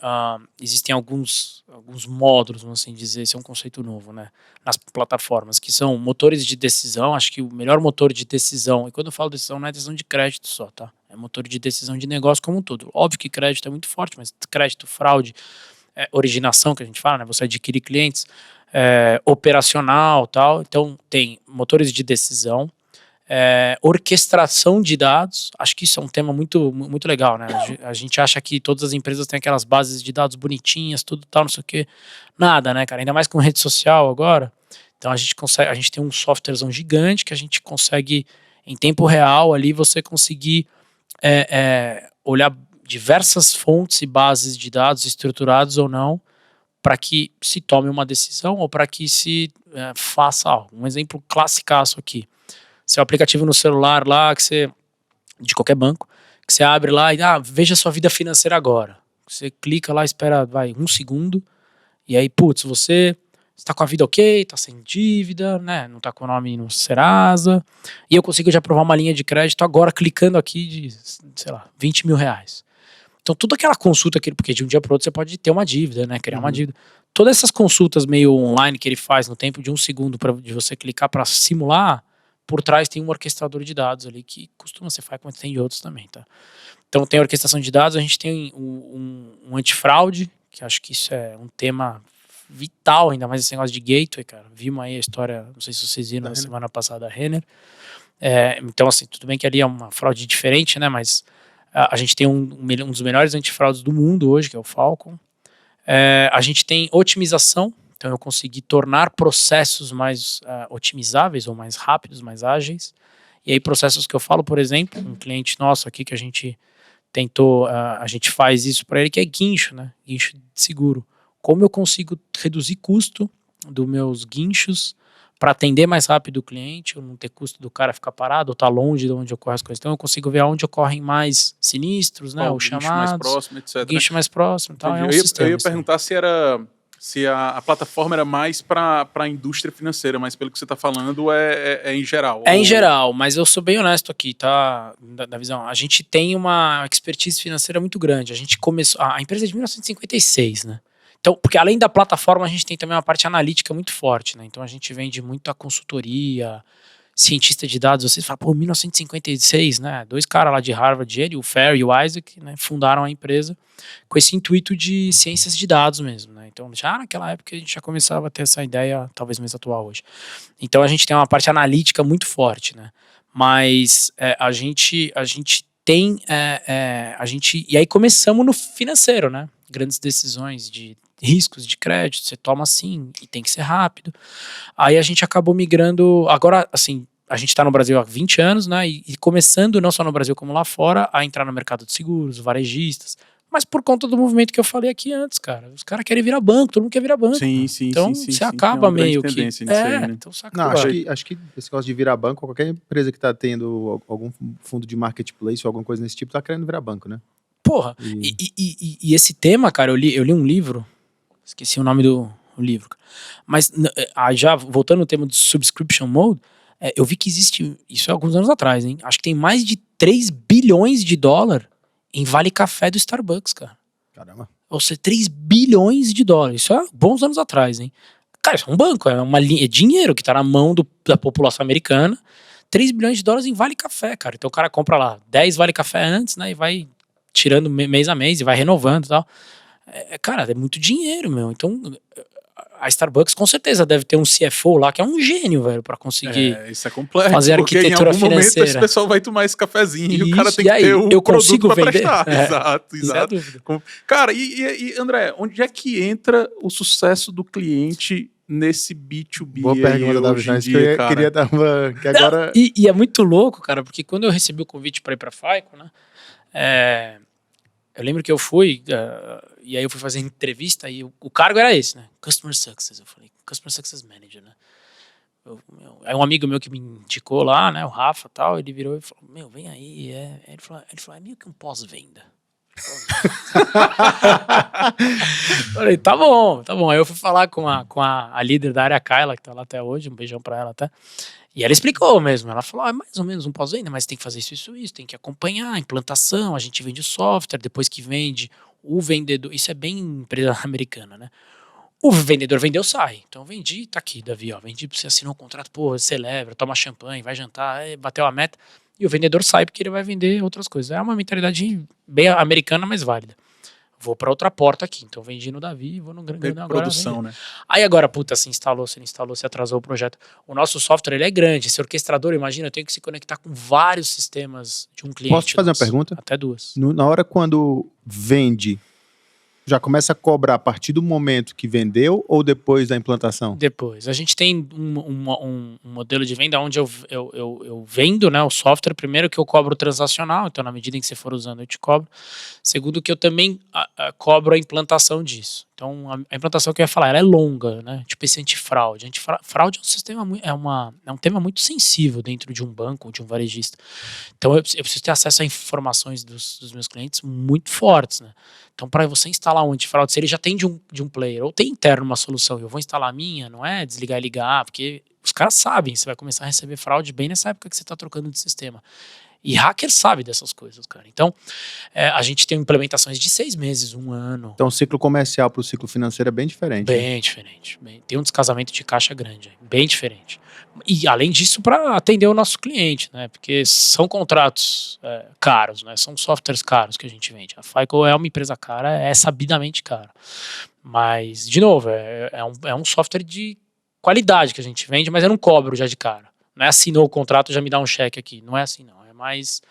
existem alguns módulos, vamos assim dizer, esse é um conceito novo, né, nas plataformas, que são motores de decisão. Acho que o melhor motor de decisão, e quando eu falo decisão, não é decisão de crédito só, tá? É motor de decisão de negócio como um todo. Óbvio que crédito é muito forte, mas crédito, fraude, originação, que a gente fala, né, você adquire clientes, operacional, tal. Então tem motores de decisão, orquestração de dados. Acho que isso é um tema muito, muito legal, né? A gente acha que todas as empresas têm aquelas bases de dados bonitinhas, tudo tal, não sei o quê. Nada, né, cara? Ainda mais com rede social agora. Então a gente tem um softwarezão gigante que a gente consegue, em tempo real, ali você conseguir olhar diversas fontes e bases de dados, estruturados ou não, para que se tome uma decisão ou para que se faça um exemplo classicaço aqui. Seu aplicativo no celular lá, de qualquer banco, que você abre lá e veja sua vida financeira agora. Você clica lá, espera 1 segundo, e aí, putz, você está com a vida ok, está sem dívida, né? Não está com o nome no Serasa, e eu consigo já aprovar uma linha de crédito agora, clicando aqui de, sei lá, 20 mil reais. Então, toda aquela consulta, porque de um dia para o outro você pode ter uma dívida, né? Criar uma dívida. Todas essas consultas meio online que ele faz no tempo de 1 segundo de você clicar para simular, por trás tem um orquestrador de dados ali, que costuma ser FICO, mas tem outros também, tá? Então tem a orquestração de dados, a gente tem um antifraude, que acho que isso é um tema vital, ainda mais esse negócio de gateway, cara. Vimos aí a história, não sei se vocês viram na semana passada, da Renner. Então, assim, tudo bem que ali é uma fraude diferente, né? Mas a gente tem um dos melhores antifraudes do mundo hoje, que é o Falcon. A gente tem otimização. Então eu consegui tornar processos mais otimizáveis, ou mais rápidos, mais ágeis. E aí processos que eu falo, por exemplo, um cliente nosso aqui que a gente tentou, a gente faz isso para ele, que é guincho, né? Guincho de seguro. Como eu consigo reduzir custo dos meus guinchos para atender mais rápido o cliente, ou não ter custo do cara ficar parado, ou estar longe de onde ocorrem as coisas. Então eu consigo ver onde ocorrem mais sinistros, né? Ou chamados. Guincho mais próximo, etc. Guincho mais próximo. Tal, eu ia perguntar se a plataforma era mais para a indústria financeira, mas pelo que você está falando é em geral. Em geral, mas eu sou bem honesto aqui, tá? Da visão. A gente tem uma expertise financeira muito grande. A gente começou. A empresa é de 1956, né? Então, porque além da plataforma, a gente tem também uma parte analítica muito forte, né? Então a gente vende muito a consultoria, cientista de dados. Vocês falam, 1956, né? 2 caras lá de Harvard, ele, o Fair e o Isaac, né, fundaram a empresa com esse intuito de ciências de dados mesmo, né? Então, já naquela época a gente já começava a ter essa ideia, talvez mais atual hoje. Então, a gente tem uma parte analítica muito forte, né? Mas a gente tem, e aí começamos no financeiro, né? Grandes decisões de riscos de crédito, você toma assim, e tem que ser rápido. Aí a gente acabou migrando, agora, assim, a gente está no Brasil há 20 anos, né, e começando, não só no Brasil como lá fora, a entrar no mercado de seguros, varejistas, mas por conta do movimento que eu falei aqui antes, cara. Os caras querem virar banco, todo mundo quer virar banco. Sim, então, você acaba meio que... Nisso aí, né? Então você acaba. Não, acho que esse negócio de virar banco, qualquer empresa que tá tendo algum fundo de marketplace ou alguma coisa nesse tipo, tá querendo virar banco, né? Porra, e esse tema, cara, eu li um livro, esqueci o nome do livro, mas já voltando ao tema do subscription mode, eu vi que existe, isso há alguns anos atrás, hein? Acho que tem mais de 3 bilhões de dólares em vale café do Starbucks, cara. Caramba. Ou seja, 3 bilhões de dólares, isso há bons anos atrás, hein? Cara, isso é um banco, é dinheiro que tá na mão da população americana, 3 bilhões de dólares em vale café, cara. Então o cara compra lá 10 vale café antes, né, e vai tirando mês a mês e vai renovando e tal. Cara, é muito dinheiro, meu. Então, a Starbucks com certeza deve ter um CFO lá que é um gênio, velho, pra conseguir isso é complexo, fazer arquitetura porque em algum financeira. momento esse pessoal vai tomar esse cafezinho e o cara tem e que aí, ter o eu produto consigo pra vender? prestar. Exato. Sem a dúvida. Cara, e André, onde é que entra o sucesso do cliente nesse B2B? Boa pergunta, Davi. Que eu queria dar uma... Que agora... E é muito louco, cara, porque quando eu recebi o convite pra ir pra FICO, né, eu lembro que eu fui, e aí eu fui fazer entrevista, e o cargo era esse, né? Customer Success. Eu falei, Customer Success Manager, né? Aí um amigo meu que me indicou lá, né, o Rafa e tal, ele virou e falou, vem aí. Ele falou, é meio que um pós-venda. Falei, tá bom. Aí eu fui falar com a líder da área, Kyla, que tá lá até hoje, um beijão pra ela até. E ela explicou mesmo, ela falou, é mais ou menos um pós-venda, mas tem que fazer isso, tem que acompanhar a implantação, a gente vende o software, depois que vende, o vendedor, isso é bem empresa americana, né? O vendedor vendeu, sai. Então eu vendi, tá aqui, Davi, ó, vendi pra você assinar um contrato, pô, celebra, toma champanhe, vai jantar, bateu a meta, e o vendedor sai porque ele vai vender outras coisas. É uma mentalidade bem americana, mas válida. Vou pra outra porta aqui. Então vendi no Davi, vou no grande agora. Produção, né? Aí agora, puta, se instalou, se atrasou o projeto. O nosso software, ele é grande. Esse orquestrador, imagina, eu tenho que se conectar com vários sistemas de um cliente. Posso te fazer uma pergunta? Até 2. Na hora quando vende, já começa a cobrar a partir do momento que vendeu ou depois da implantação? Depois. A gente tem um modelo de venda onde eu vendo, né, o software. Primeiro que eu cobro transacional, então na medida em que você for usando eu te cobro. Segundo que eu também cobro a implantação disso. Então a implantação que eu ia falar, ela é longa, né? Tipo esse antifraude. Fraude é um sistema, é um tema muito sensível dentro de um banco ou de um varejista. Então eu preciso ter acesso a informações dos meus clientes muito fortes, né? Então, para você instalar um antifraude, se ele já tem de um player ou tem interno uma solução, eu vou instalar a minha, não é desligar e ligar, porque os caras sabem, você vai começar a receber fraude bem nessa época que você está trocando de sistema. E hacker sabe dessas coisas, cara. Então, a gente tem implementações de 6 meses, 1 ano. Então, o ciclo comercial para o ciclo financeiro é bem diferente. Bem diferente. Tem um descasamento de caixa grande, bem diferente. E, além disso, para atender o nosso cliente, né? Porque são contratos caros, né? São softwares caros que a gente vende. A FICO é uma empresa cara, é sabidamente cara. Mas, de novo, é um software de qualidade que a gente vende, mas eu não cobro já de cara. Não é assinou o contrato, já me dá um cheque aqui. Não é assim, não. É mais...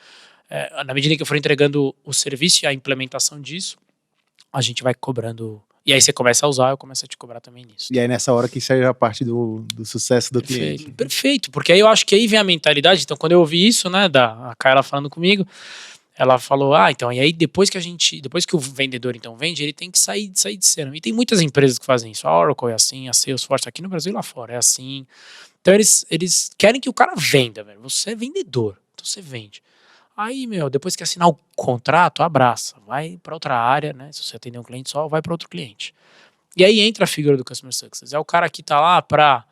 na medida que eu for entregando o serviço e a implementação disso, a gente vai cobrando... E aí você começa a usar, eu começo a te cobrar também nisso. E aí nessa hora que sai a parte do sucesso do cliente. Perfeito, porque aí eu acho que aí vem a mentalidade. Então quando eu ouvi isso, né, a Kyla falando comigo, ela falou, então, e aí depois que o vendedor então vende, ele tem que sair de cena. E tem muitas empresas que fazem isso, a Oracle é assim, a Salesforce aqui no Brasil e lá fora é assim. Então eles querem que o cara venda, velho. Você é vendedor, então você vende. Aí, depois que assinar o contrato, abraça, vai para outra área, né? Se você atender um cliente só, vai para outro cliente. E aí entra a figura do Customer Success. É o cara que tá lá para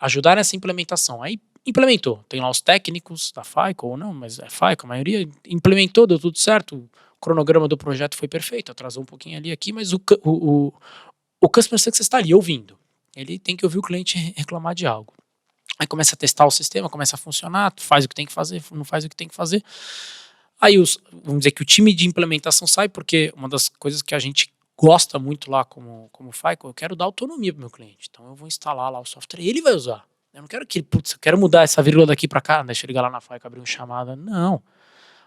ajudar nessa implementação. Aí implementou. Tem lá os técnicos da FICO, ou não, mas é FICO, a maioria implementou, deu tudo certo. O cronograma do projeto foi perfeito, atrasou um pouquinho ali aqui, mas o Customer Success está ali, ouvindo. Ele tem que ouvir o cliente reclamar de algo. Aí começa a testar o sistema, começa a funcionar, faz o que tem que fazer, não faz o que tem que fazer. Aí vamos dizer que o time de implementação sai, porque uma das coisas que a gente gosta muito lá como FICO, eu quero dar autonomia para o meu cliente. Então eu vou instalar lá o software e ele vai usar. Eu não quero que eu quero mudar essa vírgula daqui para cá, deixa eu ligar lá na FICO, abrir uma chamada. Não.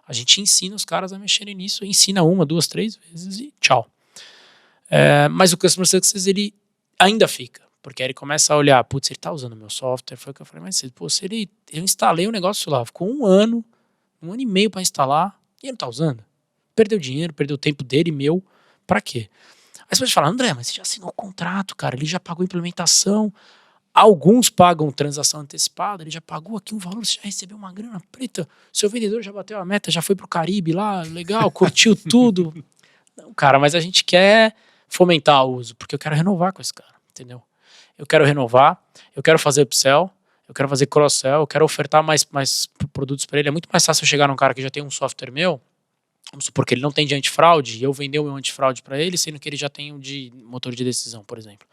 A gente ensina os caras a mexerem nisso, ensina 1, 2, 3 vezes e tchau. Mas o Customer Success, ele ainda fica. Porque aí ele começa a olhar, ele tá usando o meu software, foi o que eu falei mais cedo. Eu instalei o negócio lá, ficou 1 ano e meio para instalar, e ele não tá usando. Perdeu dinheiro, perdeu o tempo dele, meu, pra quê? Aí você pode falar, André, mas você já assinou o contrato, cara, ele já pagou a implementação, alguns pagam transação antecipada, ele já pagou aqui um valor, você já recebeu uma grana preta, seu vendedor já bateu a meta, já foi pro Caribe lá, legal, curtiu tudo. Não, cara, mas a gente quer fomentar o uso, porque eu quero renovar com esse cara, entendeu? Eu quero renovar, eu quero fazer upsell, eu quero fazer cross-sell, eu quero ofertar mais produtos para ele. É muito mais fácil eu chegar num cara que já tem um software meu, vamos supor que ele não tem de antifraude, e eu vender o meu antifraude para ele, sendo que ele já tem um de motor de decisão, por exemplo.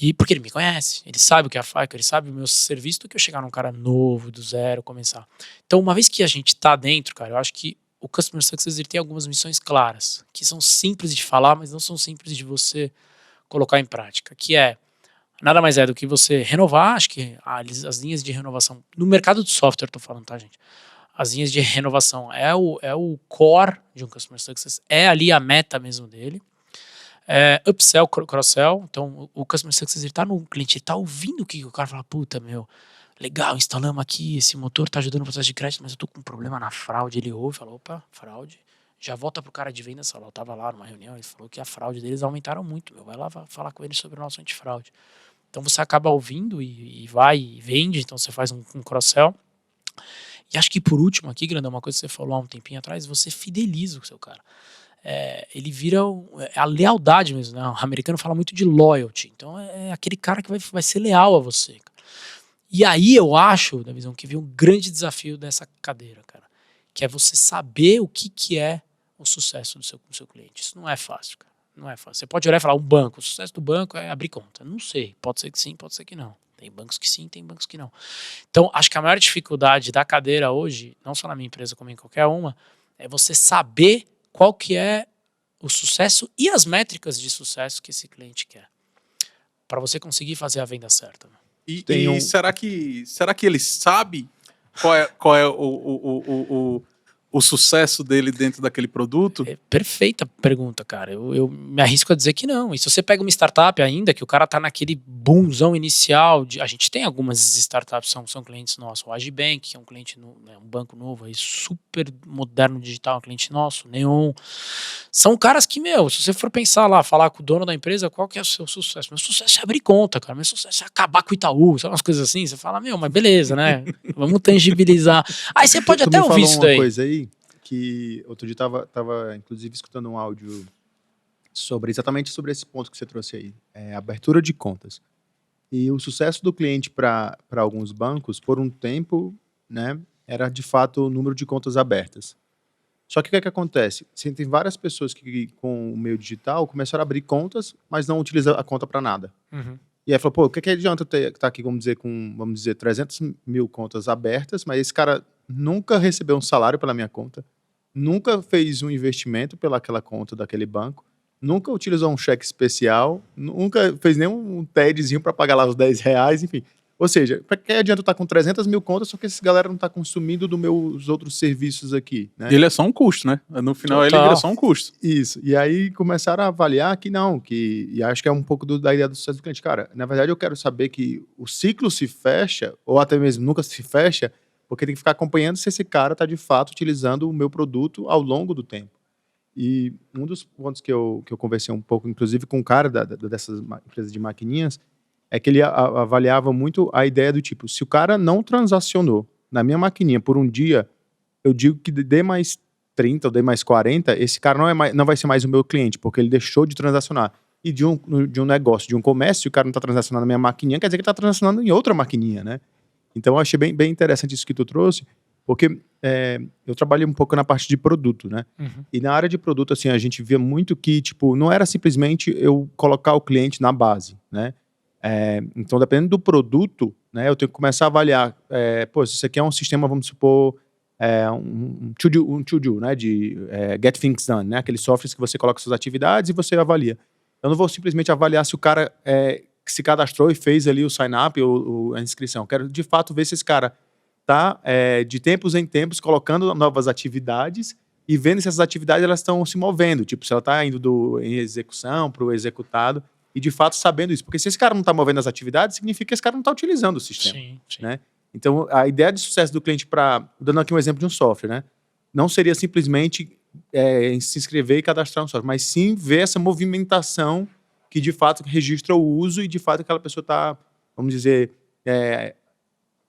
E porque ele me conhece, ele sabe o que é a FICO, ele sabe o meu serviço, do que eu chegar num cara novo, do zero, começar. Então, uma vez que a gente tá dentro, cara, eu acho que o Customer Success ele tem algumas missões claras, que são simples de falar, mas não são simples de você colocar em prática, que é nada mais é do que você renovar, acho que as linhas de renovação, no mercado de software tô falando, tá, gente? As linhas de renovação é o core de um Customer Success, é ali a meta mesmo dele. Upsell, cross-sell, então o Customer Success ele tá no cliente, ele tá ouvindo o que o cara fala, puta, legal, instalamos aqui, esse motor tá ajudando no processo de crédito, mas eu tô com um problema na fraude. Ele ouve, fala, opa, fraude. Já volta pro cara de vendas, eu tava lá numa reunião, ele falou que a fraude deles aumentaram muito, vai lá falar com ele sobre o nosso antifraude. Então você acaba ouvindo e vai e vende, então você faz um cross-sell. E acho que por último aqui, Grandão, uma coisa que você falou há um tempinho atrás, você fideliza o seu cara. Ele vira a lealdade mesmo, né? O americano fala muito de loyalty, então é aquele cara que vai ser leal a você. E aí eu acho, da visão que vi, um grande desafio dessa cadeira, cara, que é você saber o que é o sucesso do seu cliente. Isso não é fácil, cara. Não é fácil. Você pode olhar e falar, o sucesso do banco é abrir conta. Não sei, pode ser que sim, pode ser que não. Tem bancos que sim, tem bancos que não. Então, acho que a maior dificuldade da cadeira hoje, não só na minha empresa como em qualquer uma, é você saber qual que é o sucesso e as métricas de sucesso que esse cliente quer, para você conseguir fazer a venda certa. E será que ele sabe qual é o sucesso dele dentro daquele produto? Perfeita pergunta, cara. Eu me arrisco a dizer que não. E se você pega uma startup ainda, que o cara tá naquele boomzão inicial, a gente tem algumas startups, são clientes nossos. O Agibank, que é um cliente, um banco novo, aí, super moderno digital, um cliente nosso. Neon. São caras que, se você for pensar lá, falar com o dono da empresa, qual que é o seu sucesso? Meu sucesso é abrir conta, cara. Meu sucesso é acabar com o Itaú, sabe umas coisas assim? Você fala, mas beleza, né? Vamos tangibilizar. Aí você pode até ouvir isso daí. Coisa aí que outro dia tava inclusive escutando um áudio exatamente sobre esse ponto que você trouxe aí, abertura de contas. E o sucesso do cliente para alguns bancos, por um tempo, né, era de fato o número de contas abertas. Só que o que acontece? Você tem várias pessoas que com o meio digital começaram a abrir contas, mas não utilizam a conta para nada. Uhum. E aí falou, o que adianta estar aqui, vamos dizer, 300 mil contas abertas, mas esse cara nunca recebeu um salário pela minha conta, nunca fez um investimento pelaquela conta daquele banco, nunca utilizou um cheque especial, nunca fez nenhum TEDzinho para pagar lá os R$10, enfim. Ou seja, para que adianta eu estar com 300 mil contas, só que essa galera não está consumindo dos meus outros serviços aqui, né? Ele é só um custo, né? No final ele vira só um custo. Isso. E aí começaram a avaliar que não, e acho que é um pouco da ideia do sucesso do cliente. Cara, na verdade eu quero saber que o ciclo se fecha, ou até mesmo nunca se fecha, porque tem que ficar acompanhando se esse cara está de fato utilizando o meu produto ao longo do tempo. E um dos pontos que eu conversei um pouco, inclusive com um cara dessas empresas de maquininhas, é que ele avaliava muito a ideia do tipo, se o cara não transacionou na minha maquininha por um dia, eu digo que dê mais 30 ou dê mais 40, esse cara não vai ser mais o meu cliente, porque ele deixou de transacionar. E de um negócio, de um comércio, se o cara não está transacionando na minha maquininha, quer dizer que ele está transacionando em outra maquininha, né? Então eu achei bem interessante isso que tu trouxe, porque eu trabalhei um pouco na parte de produto, né? Uhum. E na área de produto, assim, a gente via muito que, tipo, não era simplesmente eu colocar o cliente na base, né? Então, dependendo do produto, né, eu tenho que começar a avaliar, se isso aqui é um sistema, vamos supor, um to-do, né, de Get Things Done, né, aqueles softwares que você coloca suas atividades e você avalia. Eu não vou simplesmente avaliar se o cara se cadastrou e fez ali o sign-up ou a inscrição. Eu quero, de fato, ver se esse cara está, de tempos em tempos, colocando novas atividades e vendo se essas atividades elas estão se movendo, tipo, se ela está indo em execução para o executado, e de fato sabendo isso. Porque se esse cara não está movendo as atividades, significa que esse cara não está utilizando o sistema. Sim. Né? Então, a ideia de sucesso do cliente dando aqui um exemplo de um software, né? Não seria simplesmente se inscrever e cadastrar um software, mas sim ver essa movimentação que de fato registra o uso e de fato aquela pessoa está, vamos dizer,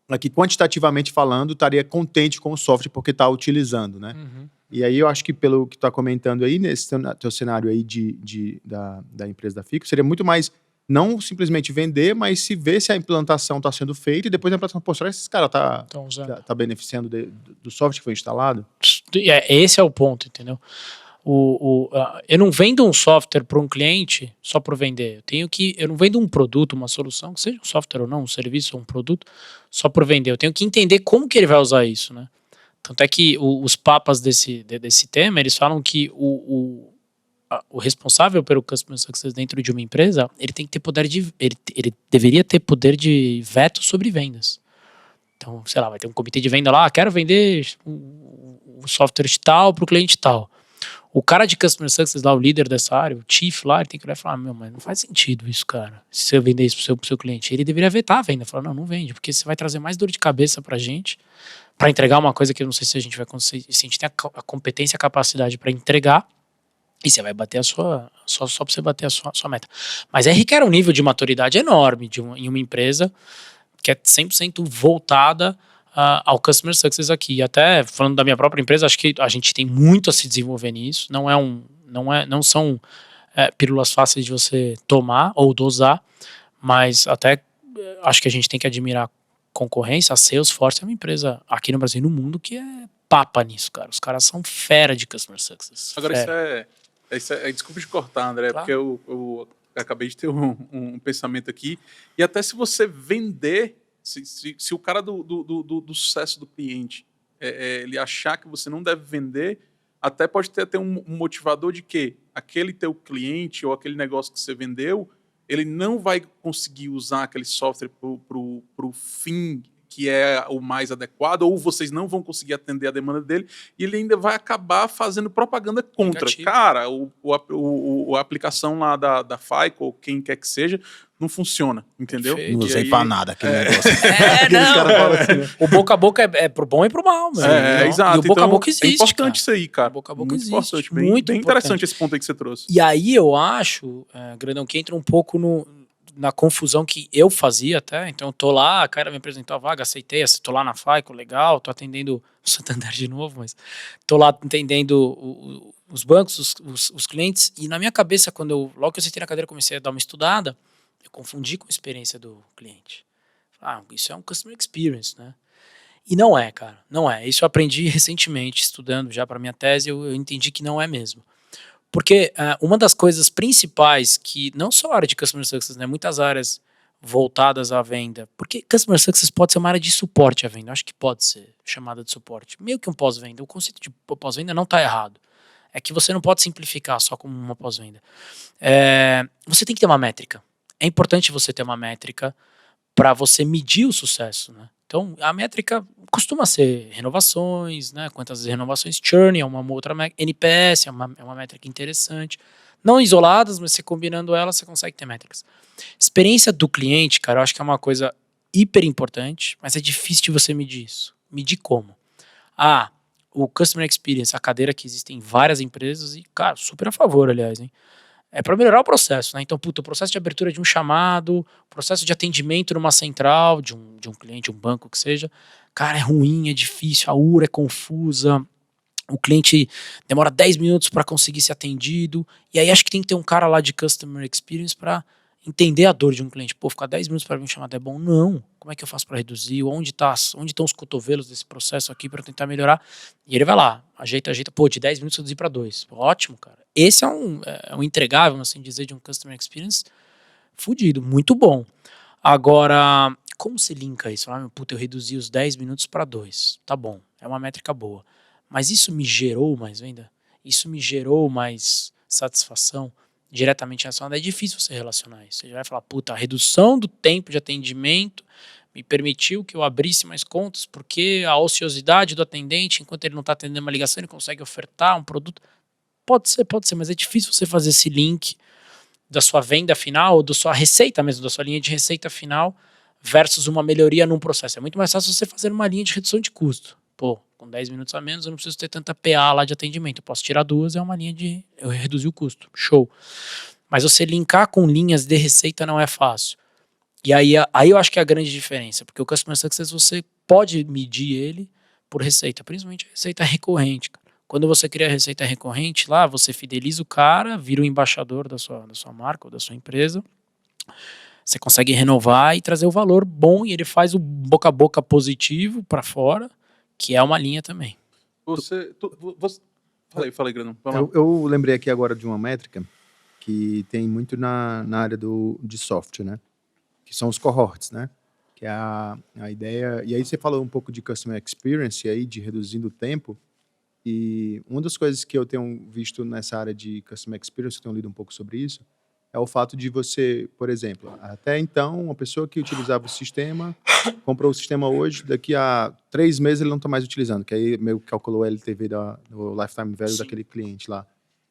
aqui quantitativamente falando, estaria contente com o software porque está utilizando, né? Uhum. E aí eu acho que pelo que tu está comentando aí, nesse teu cenário aí da empresa da Fico, seria muito mais não simplesmente vender, mas se ver se a implantação está sendo feita e depois a implantação posterior, esse cara tá beneficiando do software que foi instalado. Esse é o ponto, entendeu? Eu não vendo um software para um cliente só para vender. Eu não vendo um produto, uma solução, que seja um software ou não, um serviço ou um produto, só para vender. Eu tenho que entender como que ele vai usar isso, né? Tanto é que os papas desse tema, eles falam que o responsável pelo Customer Success dentro de uma empresa, ele tem que ter ele deveria ter poder de veto sobre vendas. Então, sei lá, vai ter um comitê de venda lá, quero vender o software tal para o cliente tal. O cara de Customer Success lá, o líder dessa área, o chief lá, ele tem que olhar e falar, mas não faz sentido isso, cara. Se você vender isso pro seu cliente, ele deveria vetar a venda. Falar, não vende, porque você vai trazer mais dor de cabeça pra gente, para entregar uma coisa que eu não sei se a gente vai conseguir, se a gente tem a competência, a capacidade para entregar, E você vai bater a sua... Só pra você bater a sua meta. Mas aí requer um nível de maturidade enorme em uma empresa que é 100% voltada ao Customer Success aqui. E até falando da minha própria empresa, acho que a gente tem muito a se desenvolver nisso. Não são pílulas fáceis de você tomar ou dosar, mas até acho que a gente tem que admirar a concorrência. A Salesforce é uma empresa aqui no Brasil e no mundo que é papa nisso, cara. Os caras são fera de Customer Success. Agora, fera. desculpa te cortar, André, Claro. porque eu acabei de ter um pensamento aqui. E até se você vender, se o cara do sucesso do cliente ele achar que você não deve vender, até pode ter um motivador de que aquele teu cliente ou aquele negócio que você vendeu, ele não vai conseguir usar aquele software pro fim que é o mais adequado, ou vocês não vão conseguir atender a demanda dele, e ele ainda vai acabar fazendo propaganda contra. Negativo. Cara, a aplicação lá da FICO, ou quem quer que seja, não funciona, entendeu? Perfeito. Não E usei aí- pra nada aquele negócio. Não. caras falam assim, né? O boca a boca é pro bom e pro mal, mano. exato. E o boca a Então, boca existe, é importante cara. isso aí, cara. O boca a boca muito existe. importante. Bem, Muito bem importante. interessante esse ponto aí que você trouxe. E aí eu acho, Grandão, que entra um pouco na confusão que eu fazia até. Então eu tô lá, a cara me apresentou a vaga, aceitei, tô lá na FICO, legal, tô atendendo o Santander de novo, mas tô lá atendendo os bancos, os clientes, e na minha cabeça, logo que eu sentei na cadeira, comecei a dar uma estudada, eu confundi com a experiência do cliente. Isso é um customer experience, né? E não é, cara, não é. Isso eu aprendi recentemente, estudando já para minha tese, eu entendi que não é mesmo. Porque uma das coisas principais que, não só a área de Customer Success, né, muitas áreas voltadas à venda, porque Customer Success pode ser uma área de suporte à venda, eu acho que pode ser chamada de suporte, meio que um pós-venda. O conceito de pós-venda não está errado, é que você não pode simplificar só como uma pós-venda. Você tem que ter uma métrica, é importante você ter uma métrica para você medir o sucesso, né? Então, a métrica costuma ser renovações, né? Quantas renovações, churn é uma outra métrica, NPS é uma métrica interessante. Não isoladas, mas você combinando elas, você consegue ter métricas. Experiência do cliente, cara, eu acho que é uma coisa hiper importante, mas é difícil de você medir isso. Medir como? O Customer Experience, a cadeira que existe em várias empresas, e, cara, super a favor, aliás, hein? É para melhorar o processo, né? Então, o processo de abertura de um chamado, processo de atendimento numa central, de um cliente, um banco que seja, cara, é ruim, é difícil, a URA é confusa, o cliente demora 10 minutos para conseguir ser atendido, e aí acho que tem que ter um cara lá de Customer Experience para entender a dor de um cliente. Pô, ficar 10 minutos para vir um chamado é bom? Não. Como é que eu faço para reduzir? Onde estão os cotovelos desse processo aqui para tentar melhorar? E ele vai lá, ajeita. Pô, de 10 minutos eu reduzir para 2. Ótimo, cara. Esse é um entregável, assim dizer, de um Customer Experience fudido, muito bom. Agora, como se linka isso? Eu reduzi os 10 minutos para 2. Tá bom, é uma métrica boa. Mas isso me gerou mais venda? Isso me gerou mais satisfação? Diretamente relacionado, é difícil você relacionar isso. Você já vai falar, a redução do tempo de atendimento me permitiu que eu abrisse mais contas, porque a ociosidade do atendente, enquanto ele não está atendendo uma ligação, ele consegue ofertar um produto. Pode ser, mas é difícil você fazer esse link da sua venda final, ou da sua receita mesmo, da sua linha de receita final, versus uma melhoria num processo. É muito mais fácil você fazer uma linha de redução de custo. Com 10 minutos a menos, eu não preciso ter tanta PA lá de atendimento. Eu posso tirar 2, é uma linha de... Eu reduzir o custo. Show. Mas você linkar com linhas de receita não é fácil. E aí eu acho que é a grande diferença. Porque o Customer Success, você pode medir ele por receita. Principalmente a receita recorrente. Quando você cria a receita recorrente, lá você fideliza o cara, vira o embaixador da sua marca ou da sua empresa. Você consegue renovar e trazer o valor bom. E ele faz o boca a boca positivo para fora, que é uma linha também. Falei, Grandão. Eu lembrei aqui agora de uma métrica que tem muito na área de software, né? Que são os cohorts, né? Que é a ideia... E aí você falou um pouco de Customer Experience, e aí de reduzindo o tempo. E uma das coisas que eu tenho visto nessa área de Customer Experience, eu tenho lido um pouco sobre isso, é o fato de você, por exemplo, até então, uma pessoa que utilizava o sistema, comprou o sistema hoje, daqui a 3 meses ele não está mais utilizando, que aí meio que calculou a LTV do Lifetime Value daquele cliente lá.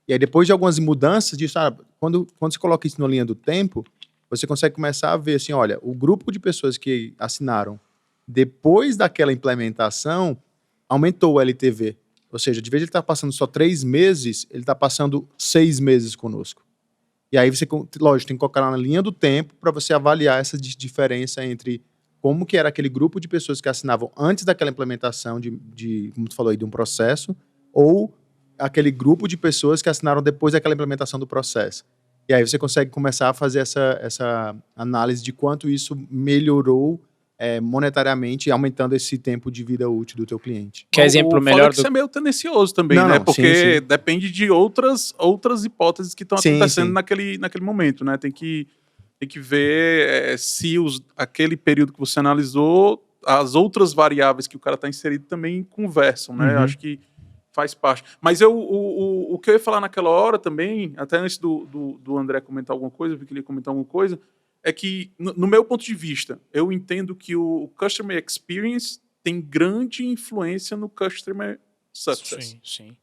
E aí depois de algumas mudanças, disso, quando você coloca isso na linha do tempo, você consegue começar a ver assim, olha, o grupo de pessoas que assinaram depois daquela implementação aumentou o LTV. Ou seja, de vez de ele estar passando só 3 meses, ele está passando 6 meses conosco. E aí você, lógico, tem que colocar na linha do tempo para você avaliar essa diferença entre como que era aquele grupo de pessoas que assinavam antes daquela implementação como tu falou aí, de um processo, ou aquele grupo de pessoas que assinaram depois daquela implementação do processo. E aí você consegue começar a fazer essa análise de quanto isso melhorou monetariamente, aumentando esse tempo de vida útil do teu cliente. Que exemplo melhor do... Isso é meio tendencioso também, né? Porque sim. Depende de outras hipóteses que estão acontecendo naquele momento, né? Tem que ver se aquele período que você analisou, as outras variáveis que o cara está inserido também conversam, né? Acho que faz parte. Mas o que eu ia falar naquela hora também, até antes do André comentar alguma coisa, eu queria comentar alguma coisa, é que, no meu ponto de vista, eu entendo que o Customer Experience tem grande influência no Customer Success. Sim.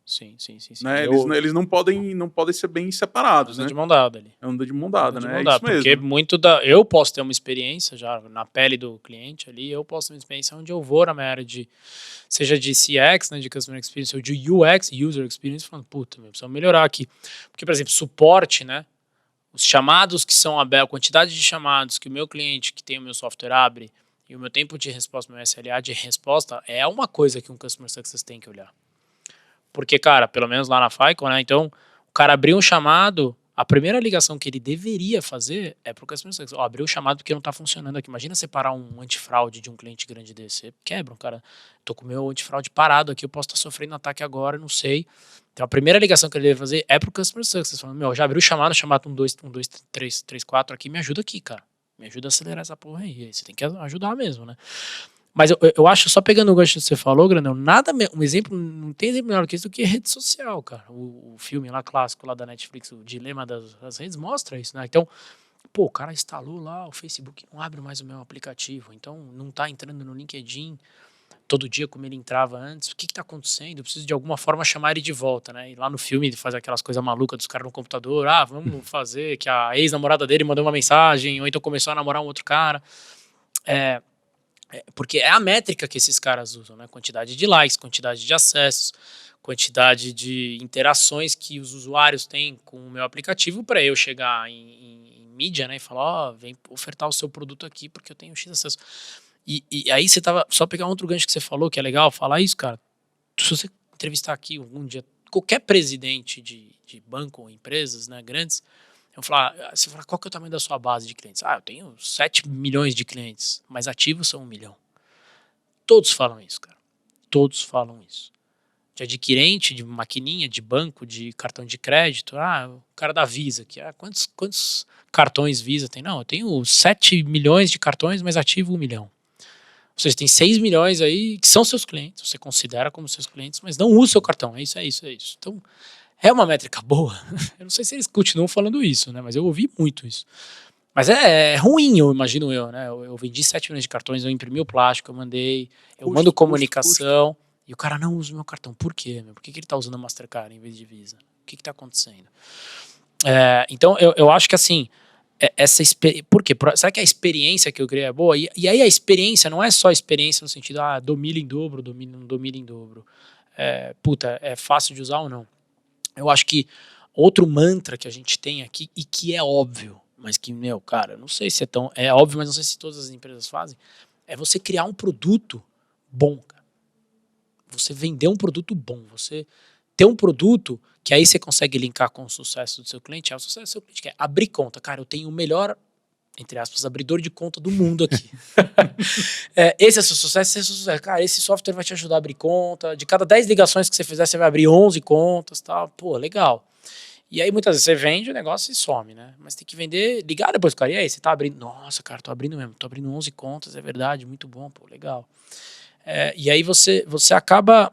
Né? Eles não podem ser bem separados, né? De mão dada ali. Anda de mão dada, né? É isso porque mesmo. Eu posso ter uma experiência já na pele do cliente ali, eu posso ter uma experiência onde eu vou na minha área seja de CX, né, de Customer Experience, ou de UX, User Experience, falando, puta, meu, precisa melhorar aqui. Porque, por exemplo, suporte, né? Os chamados que são abertos, a quantidade de chamados que o meu cliente que tem o meu software abre e o meu tempo de resposta, meu SLA de resposta, é uma coisa que um Customer Success tem que olhar. Porque, cara, pelo menos lá na FICO, né, então, o cara abriu um chamado, a primeira ligação que ele deveria fazer é pro Customer Success. Abriu o chamado porque não tá funcionando aqui. Imagina separar um antifraude de um cliente grande desse. Você quebra, cara. Tô com o meu antifraude parado aqui, eu posso estar sofrendo ataque agora, não sei. Então a primeira ligação que ele deve fazer é pro Customer Success. Falando, meu, já abriu o chamado 1, 2, 3, 4 aqui, me ajuda aqui, cara. Me ajuda a acelerar essa porra aí. Você tem que ajudar mesmo, né? Mas eu acho, só pegando o gancho que você falou, Grandão, um exemplo, não tem exemplo melhor que isso do que rede social, cara. O filme lá clássico lá da Netflix, o Dilema das Redes, mostra isso, né? Então, pô, o cara instalou lá o Facebook, não abre mais o meu aplicativo, então não tá entrando no LinkedIn todo dia como ele entrava antes. O que tá acontecendo? Eu preciso de alguma forma chamar ele de volta, né? E lá no filme ele faz aquelas coisas malucas dos caras no computador, vamos fazer que a ex-namorada dele mandou uma mensagem, ou então começou a namorar um outro cara. Porque é a métrica que esses caras usam, né? Quantidade de likes, quantidade de acessos, quantidade de interações que os usuários têm com o meu aplicativo para eu chegar em mídia, né? E falar, vem ofertar o seu produto aqui porque eu tenho X acesso. E aí você tava, só pegar outro gancho que você falou, que é legal falar isso, cara. Se você entrevistar aqui algum dia qualquer presidente de banco ou empresas, né, grandes, você fala, qual que é o tamanho da sua base de clientes? Eu tenho 7 milhões de clientes, mas ativos são 1 milhão. Todos falam isso, cara. Todos falam isso. De adquirente, de maquininha, de banco, de cartão de crédito. O cara da Visa aqui. Quantos cartões Visa tem? Não, eu tenho 7 milhões de cartões, mas ativo 1 milhão. Ou seja, tem 6 milhões aí que são seus clientes. Você considera como seus clientes, mas não usa o seu cartão. É isso. Então, é uma métrica boa. Eu não sei se eles continuam falando isso, né? Mas eu ouvi muito isso. Mas é ruim, eu imagino né? Eu vendi 7 milhões de cartões, eu imprimi o plástico, eu mandei, eu mando comunicação, e o cara não usa o meu cartão. Por quê? Por que ele está usando a Mastercard em vez de Visa? O que está acontecendo? Então, eu acho que assim, por quê? Será que a experiência que eu criei é boa? E aí a experiência não é só experiência no sentido, dou milha em dobro, dou milha em dobro. É fácil de usar ou não? Eu acho que outro mantra que a gente tem aqui, e que é óbvio, mas que, cara, eu não sei se é óbvio, mas não sei se todas as empresas fazem, é você criar um produto bom, cara. Você vender um produto bom, você ter um produto que aí você consegue linkar com o sucesso do seu cliente. O sucesso do seu cliente quer abrir conta. Cara, eu tenho o melhor, entre aspas, abridor de conta do mundo aqui. Esse é seu sucesso, esse é seu sucesso. Cara, esse software vai te ajudar a abrir conta. De cada 10 ligações que você fizer, você vai abrir 11 contas, tal. Pô, legal. E aí, muitas vezes, você vende o negócio e some, né? Mas tem que vender, ligar depois, cara. E aí, você tá abrindo? Nossa, cara, tô abrindo mesmo. Tô abrindo 11 contas, é verdade, muito bom, pô, legal. E aí, você acaba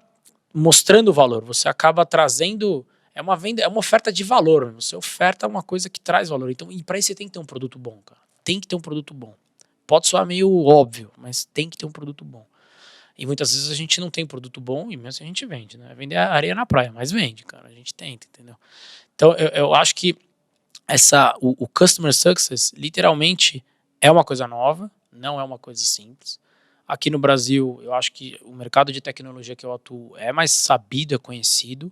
mostrando o valor. Você acaba trazendo... É uma venda, é uma oferta de valor. Você oferta uma coisa que traz valor. Então, e pra isso, você tem que ter um produto bom, cara. Tem que ter um produto bom. Pode soar meio óbvio, mas tem que ter um produto bom. E muitas vezes a gente não tem produto bom e mesmo assim a gente vende, né? Vender areia na praia, mas vende, cara. A gente tenta, entendeu? Então, eu acho que o Customer Success, literalmente, é uma coisa nova, não é uma coisa simples. Aqui no Brasil, eu acho que o mercado de tecnologia que eu atuo é mais sabido, é conhecido,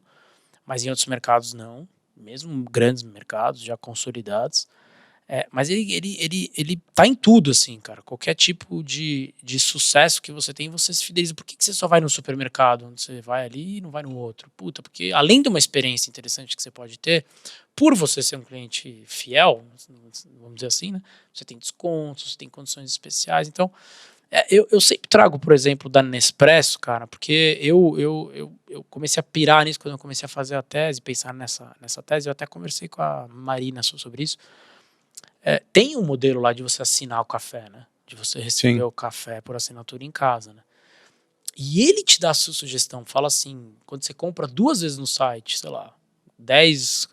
mas em outros mercados não, mesmo grandes mercados já consolidados. Mas ele tá em tudo, assim, cara. Qualquer tipo de sucesso que você tem, você se fideliza. Por que você só vai no supermercado, onde você vai ali e não vai no outro? Puta, porque além de uma experiência interessante que você pode ter, por você ser um cliente fiel, vamos dizer assim, né? Você tem descontos, você tem condições especiais. Então, eu sempre trago, por exemplo, da Nespresso, cara, porque eu comecei a pirar nisso quando eu comecei a fazer a tese, pensar nessa tese. Eu até conversei com a Marina sobre isso. Tem um modelo lá de você assinar o café, né? De você receber o café por assinatura em casa, né? E ele te dá a sua sugestão. Fala assim, quando você compra 2 vezes no site, sei lá, 10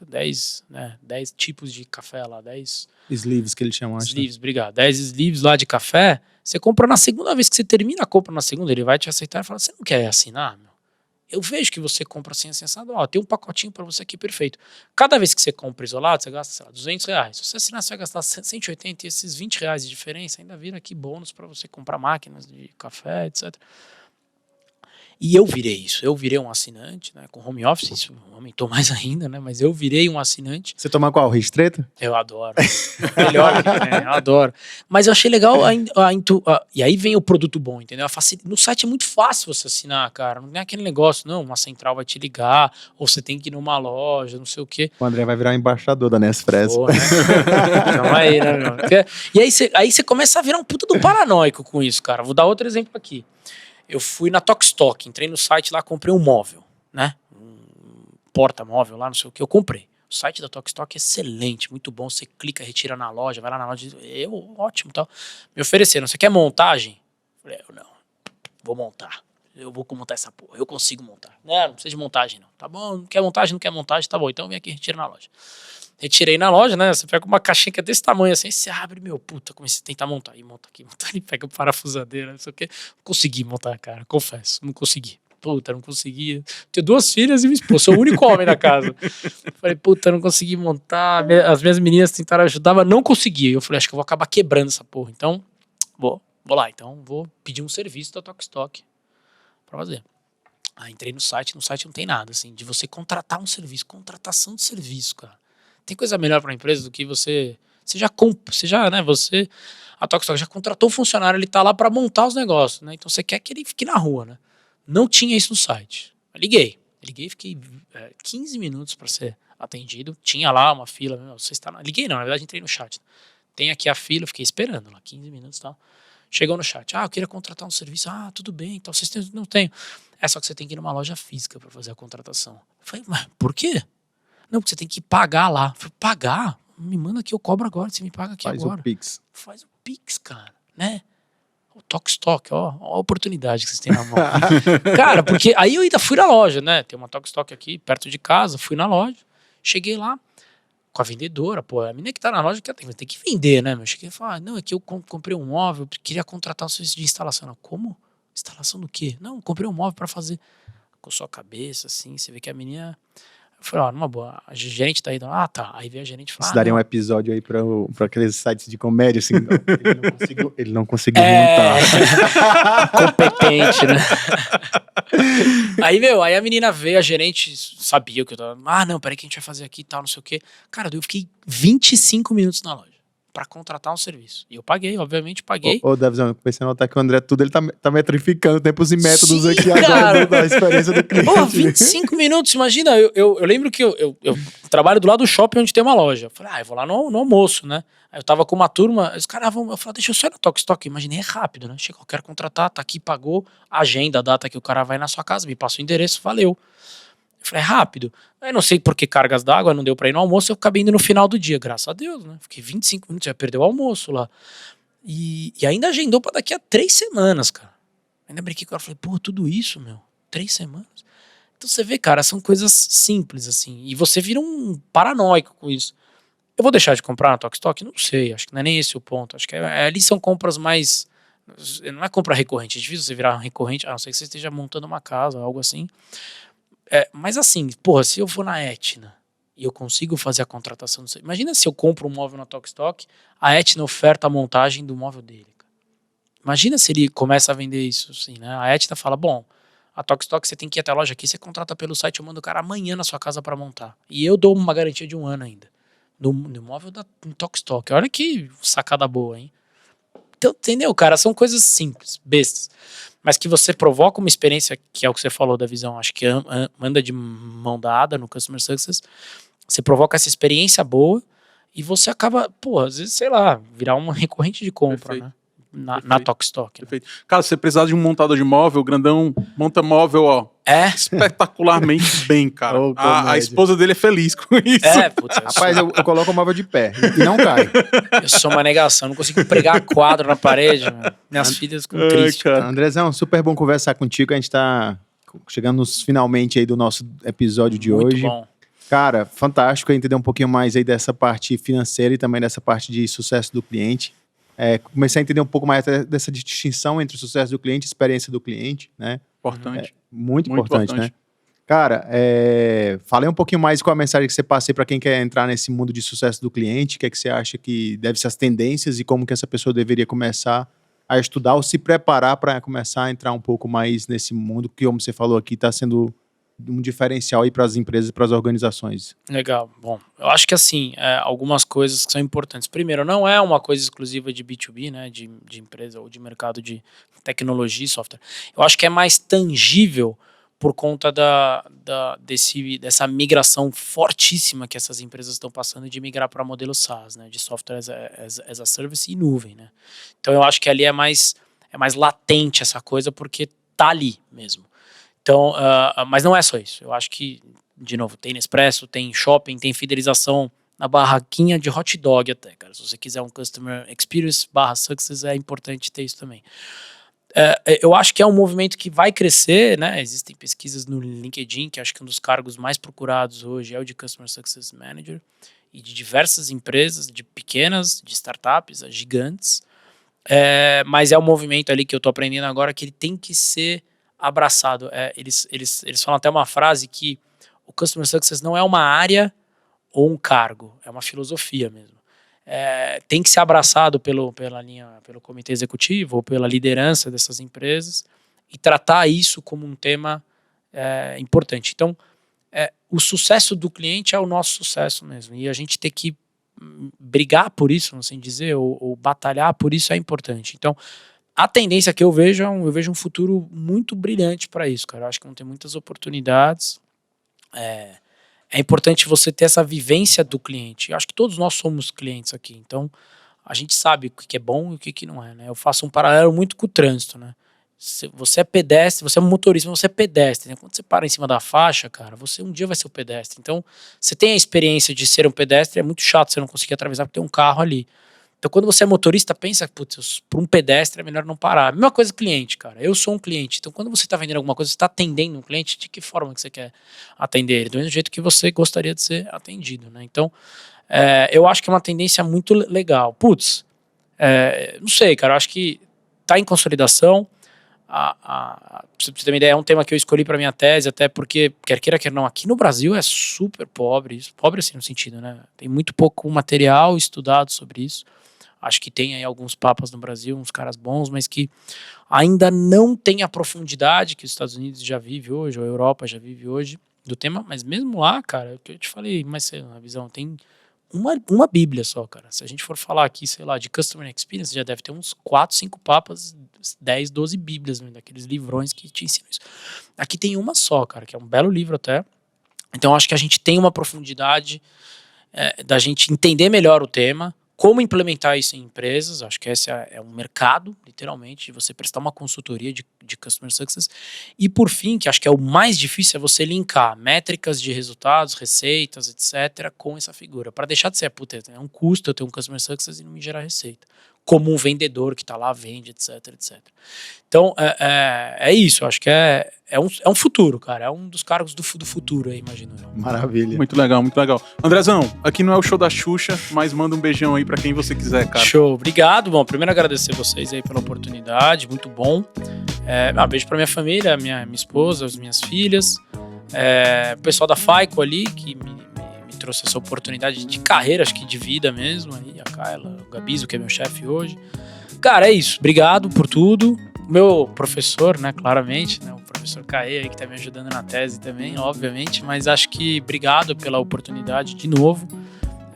tipos de café lá, 10 Sleeves que ele chama, acho. sleeves, obrigado. 10 sleeves lá de café, você compra na segunda vez que você termina a compra na segunda, ele vai te aceitar e fala, você não quer assinar, meu? Eu vejo que você compra assim, assado, tem um pacotinho para você aqui perfeito. Cada vez que você compra isolado, você gasta, sei lá, R$200. Se você assinar, você vai gastar 180 e esses R$20 de diferença ainda vira aqui bônus para você comprar máquinas de café, etc. E eu virei um assinante, né, com home office, isso aumentou mais ainda, né, mas eu virei um assinante. Você toma qual? Restreta? Eu adoro. Melhor que tem, eu adoro. Mas eu achei legal e aí vem o produto bom, entendeu? No site é muito fácil você assinar, cara. Não é aquele negócio, não, uma central vai te ligar, ou você tem que ir numa loja, não sei o quê. O André vai virar um embaixador da Nespresso. Né? Então aí, né, meu? E aí você começa a virar um puta do paranoico com isso, cara. Vou dar outro exemplo aqui. Eu fui na Tokstok, entrei no site lá, comprei um móvel, né? Um porta-móvel lá, não sei o que, eu comprei. O site da Tokstok é excelente, muito bom. Você clica, retira na loja, vai lá na loja, ótimo, tal. Me ofereceram, você quer montagem? Eu falei, não, vou montar. Eu vou montar essa porra, eu consigo montar. Não precisa de montagem não. Tá bom, não quer montagem, tá bom. Então vem aqui, retira na loja. Retirei na loja, né? Você pega uma caixinha que é desse tamanho assim, você abre, meu, puta, comecei a tentar montar. E monta aqui, pega o parafusadeira, não sei o quê. Não consegui montar, cara, confesso, não consegui. Puta, não consegui. Tenho 2 filhas e uma esposa, sou o único homem na casa. Falei, puta, não consegui montar. As minhas meninas tentaram ajudar, mas não consegui. Eu falei, acho que eu vou acabar quebrando essa porra. Então, vou lá. Então, vou pedir um serviço da Tokstok pra fazer. Aí entrei no site não tem nada, assim, de você contratar um serviço, contratação de serviço, cara. Tem coisa melhor para a empresa do que a Tokstok já contratou um funcionário, ele tá lá para montar os negócios, né? Então você quer que ele fique na rua, né? Não tinha isso no site. Eu liguei, fiquei 15 minutos para ser atendido. Tinha lá uma fila, liguei não, na verdade entrei no chat. Tem aqui a fila, fiquei esperando lá 15 minutos e tal. Chegou no chat, eu queria contratar um serviço, tudo bem, então vocês têm, não tenho. Só que você tem que ir numa loja física para fazer a contratação. Eu falei, mas por quê? Não, porque você tem que pagar lá. Eu falei, pagar? Me manda aqui, eu cobro agora, você me paga aqui agora. Faz o Pix. Faz o Pix, cara, né? O Tokstok, ó a oportunidade que vocês têm na mão. Cara, porque aí eu ainda fui na loja, né? Tem uma Tokstok aqui perto de casa, fui na loja, cheguei lá com a vendedora, a menina que tá na loja tem que vender, né? Eu cheguei e falei, não, é que eu comprei um móvel, queria contratar um serviço de instalação. Ela, como? Instalação do quê? Não, comprei um móvel pra fazer. Coçou a cabeça, assim, você vê que a menina... Eu falei, numa boa, a gerente tá aí. Tá. Aí veio a gerente e falou, isso daria um episódio aí pra aqueles sites de comédia, assim. Ele não conseguiu montar. Competente, né? Aí a menina veio, a gerente sabia o que eu tava... não, peraí que a gente vai fazer aqui e tal, não sei o quê. Cara, eu fiquei 25 minutos na loja pra contratar um serviço. E eu paguei, obviamente, paguei. Ô, Davizão, eu comecei a notar que o André ele tá metrificando tempos e métodos. Sim, aqui cara. Agora da experiência do cliente. 25 minutos, imagina, eu lembro que eu trabalho do lado do shopping onde tem uma loja. Eu falei, eu vou lá no almoço, né? Aí eu tava com uma turma, os caras eu falei, deixa eu só ir na Tokstok. Imaginei, é rápido, né? Chega, eu quero contratar, tá aqui, pagou, agenda, a data que o cara vai na sua casa, me passa o endereço, valeu. Eu falei, é rápido. Aí não sei por que cargas d'água, não deu pra ir no almoço, eu acabei indo no final do dia, graças a Deus, né? Fiquei 25 minutos, já perdeu o almoço lá. E ainda agendou pra daqui a 3 semanas, cara. Ainda brinquei com ela, falei, tudo isso, 3 semanas? Então você vê, cara, são coisas simples, assim, e você vira um paranoico com isso. Eu vou deixar de comprar na Tokstok? Não sei, acho que não é nem esse o ponto. Acho que ali são compras mais... Não é compra recorrente, é difícil você virar um recorrente, a não ser que você esteja montando uma casa, algo assim. Mas assim, se eu for na Etna e eu consigo fazer a contratação... Imagina se eu compro um móvel na Tokstok, a Etna oferta a montagem do móvel dele. Imagina se ele começa a vender isso, assim, né? A Etna fala, bom, a Tokstok você tem que ir até a loja aqui, você contrata pelo site, eu mando o cara amanhã na sua casa para montar. E eu dou uma garantia de 1 ano ainda. No imóvel da Tokstok. Olha que sacada boa, hein? Então, entendeu, cara? São coisas simples, bestas. Mas que você provoca uma experiência, que é o que você falou da visão, acho que anda de mão dada no Customer Success. Você provoca essa experiência boa e você acaba, pô, às vezes, sei lá, virar uma recorrente de compra, Perfeito. né? Na Tokstok. Né? Perfeito. Cara, se você precisar de um montador de móvel, grandão, monta móvel, ó, espetacularmente bem, cara. Ô, A comédia. esposa dele é feliz com isso. Putz, Rapaz, eu coloco o móvel de pé e não cai. eu sou uma negação, não consigo pregar quadro na parede, mano. Minhas filhas ficam tristes. cara. Andrezão, super bom conversar contigo. A gente tá chegando nos finalmente aí do nosso episódio de Muito hoje. bom. Cara, fantástico entender um pouquinho mais aí dessa parte financeira e também dessa parte de sucesso do cliente. Comecei a entender um pouco mais dessa distinção entre o sucesso do cliente e a experiência do cliente, né? Importante. Muito importante, né? Cara, falei um pouquinho mais com a mensagem que você passei para quem quer entrar nesse mundo de sucesso do cliente. O que é que você acha que deve ser as tendências e como que essa pessoa deveria começar a estudar ou se preparar para começar a entrar um pouco mais nesse mundo que, como você falou aqui, está sendo um diferencial aí para as empresas e para as organizações. Legal. Bom, eu acho que assim, algumas coisas que são importantes. Primeiro, não é uma coisa exclusiva de B2B, né, de empresa ou de mercado de tecnologia e software. Eu acho que é mais tangível por conta dessa migração fortíssima que essas empresas estão passando de migrar para modelo SaaS, né, de software as a service e nuvem, né. Então eu acho que ali é mais latente essa coisa porque tá ali mesmo. Então, mas não é só isso. Eu acho que, de novo, tem Nespresso, tem shopping, tem fidelização na barraquinha de hot dog até, cara. Se você quiser um Customer Experience /Success, é importante ter isso também. Eu acho que é um movimento que vai crescer, né? Existem pesquisas no LinkedIn, que acho que um dos cargos mais procurados hoje é o de Customer Success Manager, e de diversas empresas, de pequenas, de startups, a gigantes. Mas é um movimento ali que eu estou aprendendo agora que ele tem que ser abraçado. Eles falam até uma frase que o Customer Success não é uma área ou um cargo, é uma filosofia mesmo. Tem que ser abraçado pelo comitê executivo ou pela liderança dessas empresas e tratar isso como um tema importante. Então, o sucesso do cliente é o nosso sucesso mesmo, e a gente ter que brigar por isso, não sei dizer, ou batalhar por isso é importante. Então, a tendência que eu vejo um futuro muito brilhante para isso, cara. Eu acho que vão ter muitas oportunidades. É importante você ter essa vivência do cliente. Eu acho que todos nós somos clientes aqui, então a gente sabe o que é bom e o que não é, né? Eu faço um paralelo muito com o trânsito, né? Você é pedestre, você é motorista, você é pedestre, né? Quando você para em cima da faixa, cara, você um dia vai ser o pedestre. Então, você tem a experiência de ser um pedestre, é muito chato você não conseguir atravessar porque tem um carro ali. Então, quando você é motorista, pensa, putz, para um pedestre é melhor não parar. A mesma coisa cliente, cara. Eu sou um cliente. Então, quando você está vendendo alguma coisa, você está atendendo um cliente, de que forma que você quer atender ele? Do mesmo jeito que você gostaria de ser atendido, né? Então, eu acho que é uma tendência muito legal. Putz, não sei, cara. Eu acho que está em consolidação. Pra você ter uma ideia, é um tema que eu escolhi para minha tese, até porque, quer queira, quer não, aqui no Brasil é super pobre. Pobre assim no sentido, né? Tem muito pouco material estudado sobre isso. Acho que tem aí alguns papas no Brasil, uns caras bons, mas que ainda não tem a profundidade que os Estados Unidos já vive hoje, ou a Europa já vive hoje, do tema. Mas mesmo lá, cara, é o que eu te falei mais cedo na visão, tem uma bíblia só, cara. Se a gente for falar aqui, sei lá, de Customer Experience, já deve ter uns 4, 5 papas, 10, 12 bíblias, né, daqueles livrões que te ensinam isso. Aqui tem uma só, cara, que é um belo livro até. Então acho que a gente tem uma profundidade da gente entender melhor o tema, como implementar isso em empresas. Acho que esse é um mercado, literalmente, de você prestar uma consultoria de Customer Success. E por fim, que acho que é o mais difícil, é você linkar métricas de resultados, receitas, etc., com essa figura. Para deixar de ser, é um custo eu ter um Customer Success e não me gerar receita. Como um vendedor que está lá, vende, etc, etc. Então, é isso. Acho que é um futuro, cara. É um dos cargos do futuro aí, imagino eu. Maravilha. Muito legal, muito legal. Andrezão, aqui não é o show da Xuxa, mas manda um beijão aí pra quem você quiser, cara. Show, obrigado. Bom, primeiro agradecer vocês aí pela oportunidade, muito bom. Beijo pra minha família, minha esposa, as minhas filhas. O pessoal da FICO ali, que me trouxe essa oportunidade de carreira, acho que de vida mesmo. Aí, a Kayla, o Gabizo, que é meu chefe hoje. cara, é isso. Obrigado por tudo. Meu professor, né, claramente, né, o professor Caê aí que tá me ajudando na tese também, obviamente, mas acho que obrigado pela oportunidade de novo.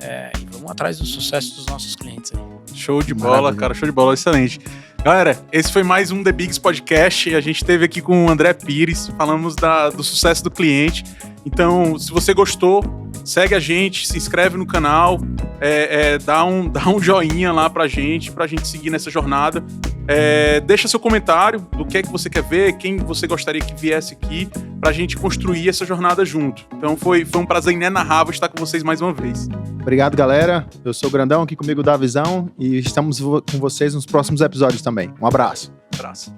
E vamos atrás do sucesso dos nossos clientes aí. Show de bola, cara, show de bola, excelente. Galera, esse foi mais um The Bigs Podcast e a gente esteve aqui com o André Pires, falamos do sucesso do cliente. Então, se você gostou, segue a gente, se inscreve no canal, dá um joinha lá pra gente seguir nessa jornada. Deixa seu comentário do que é que você quer ver, quem você gostaria que viesse aqui, pra gente construir essa jornada junto. Então foi um prazer inenarrável estar com vocês mais uma vez. Obrigado, galera. Eu sou o Grandão, aqui comigo da Visão, e estamos com vocês nos próximos episódios também. Um abraço. Abraço.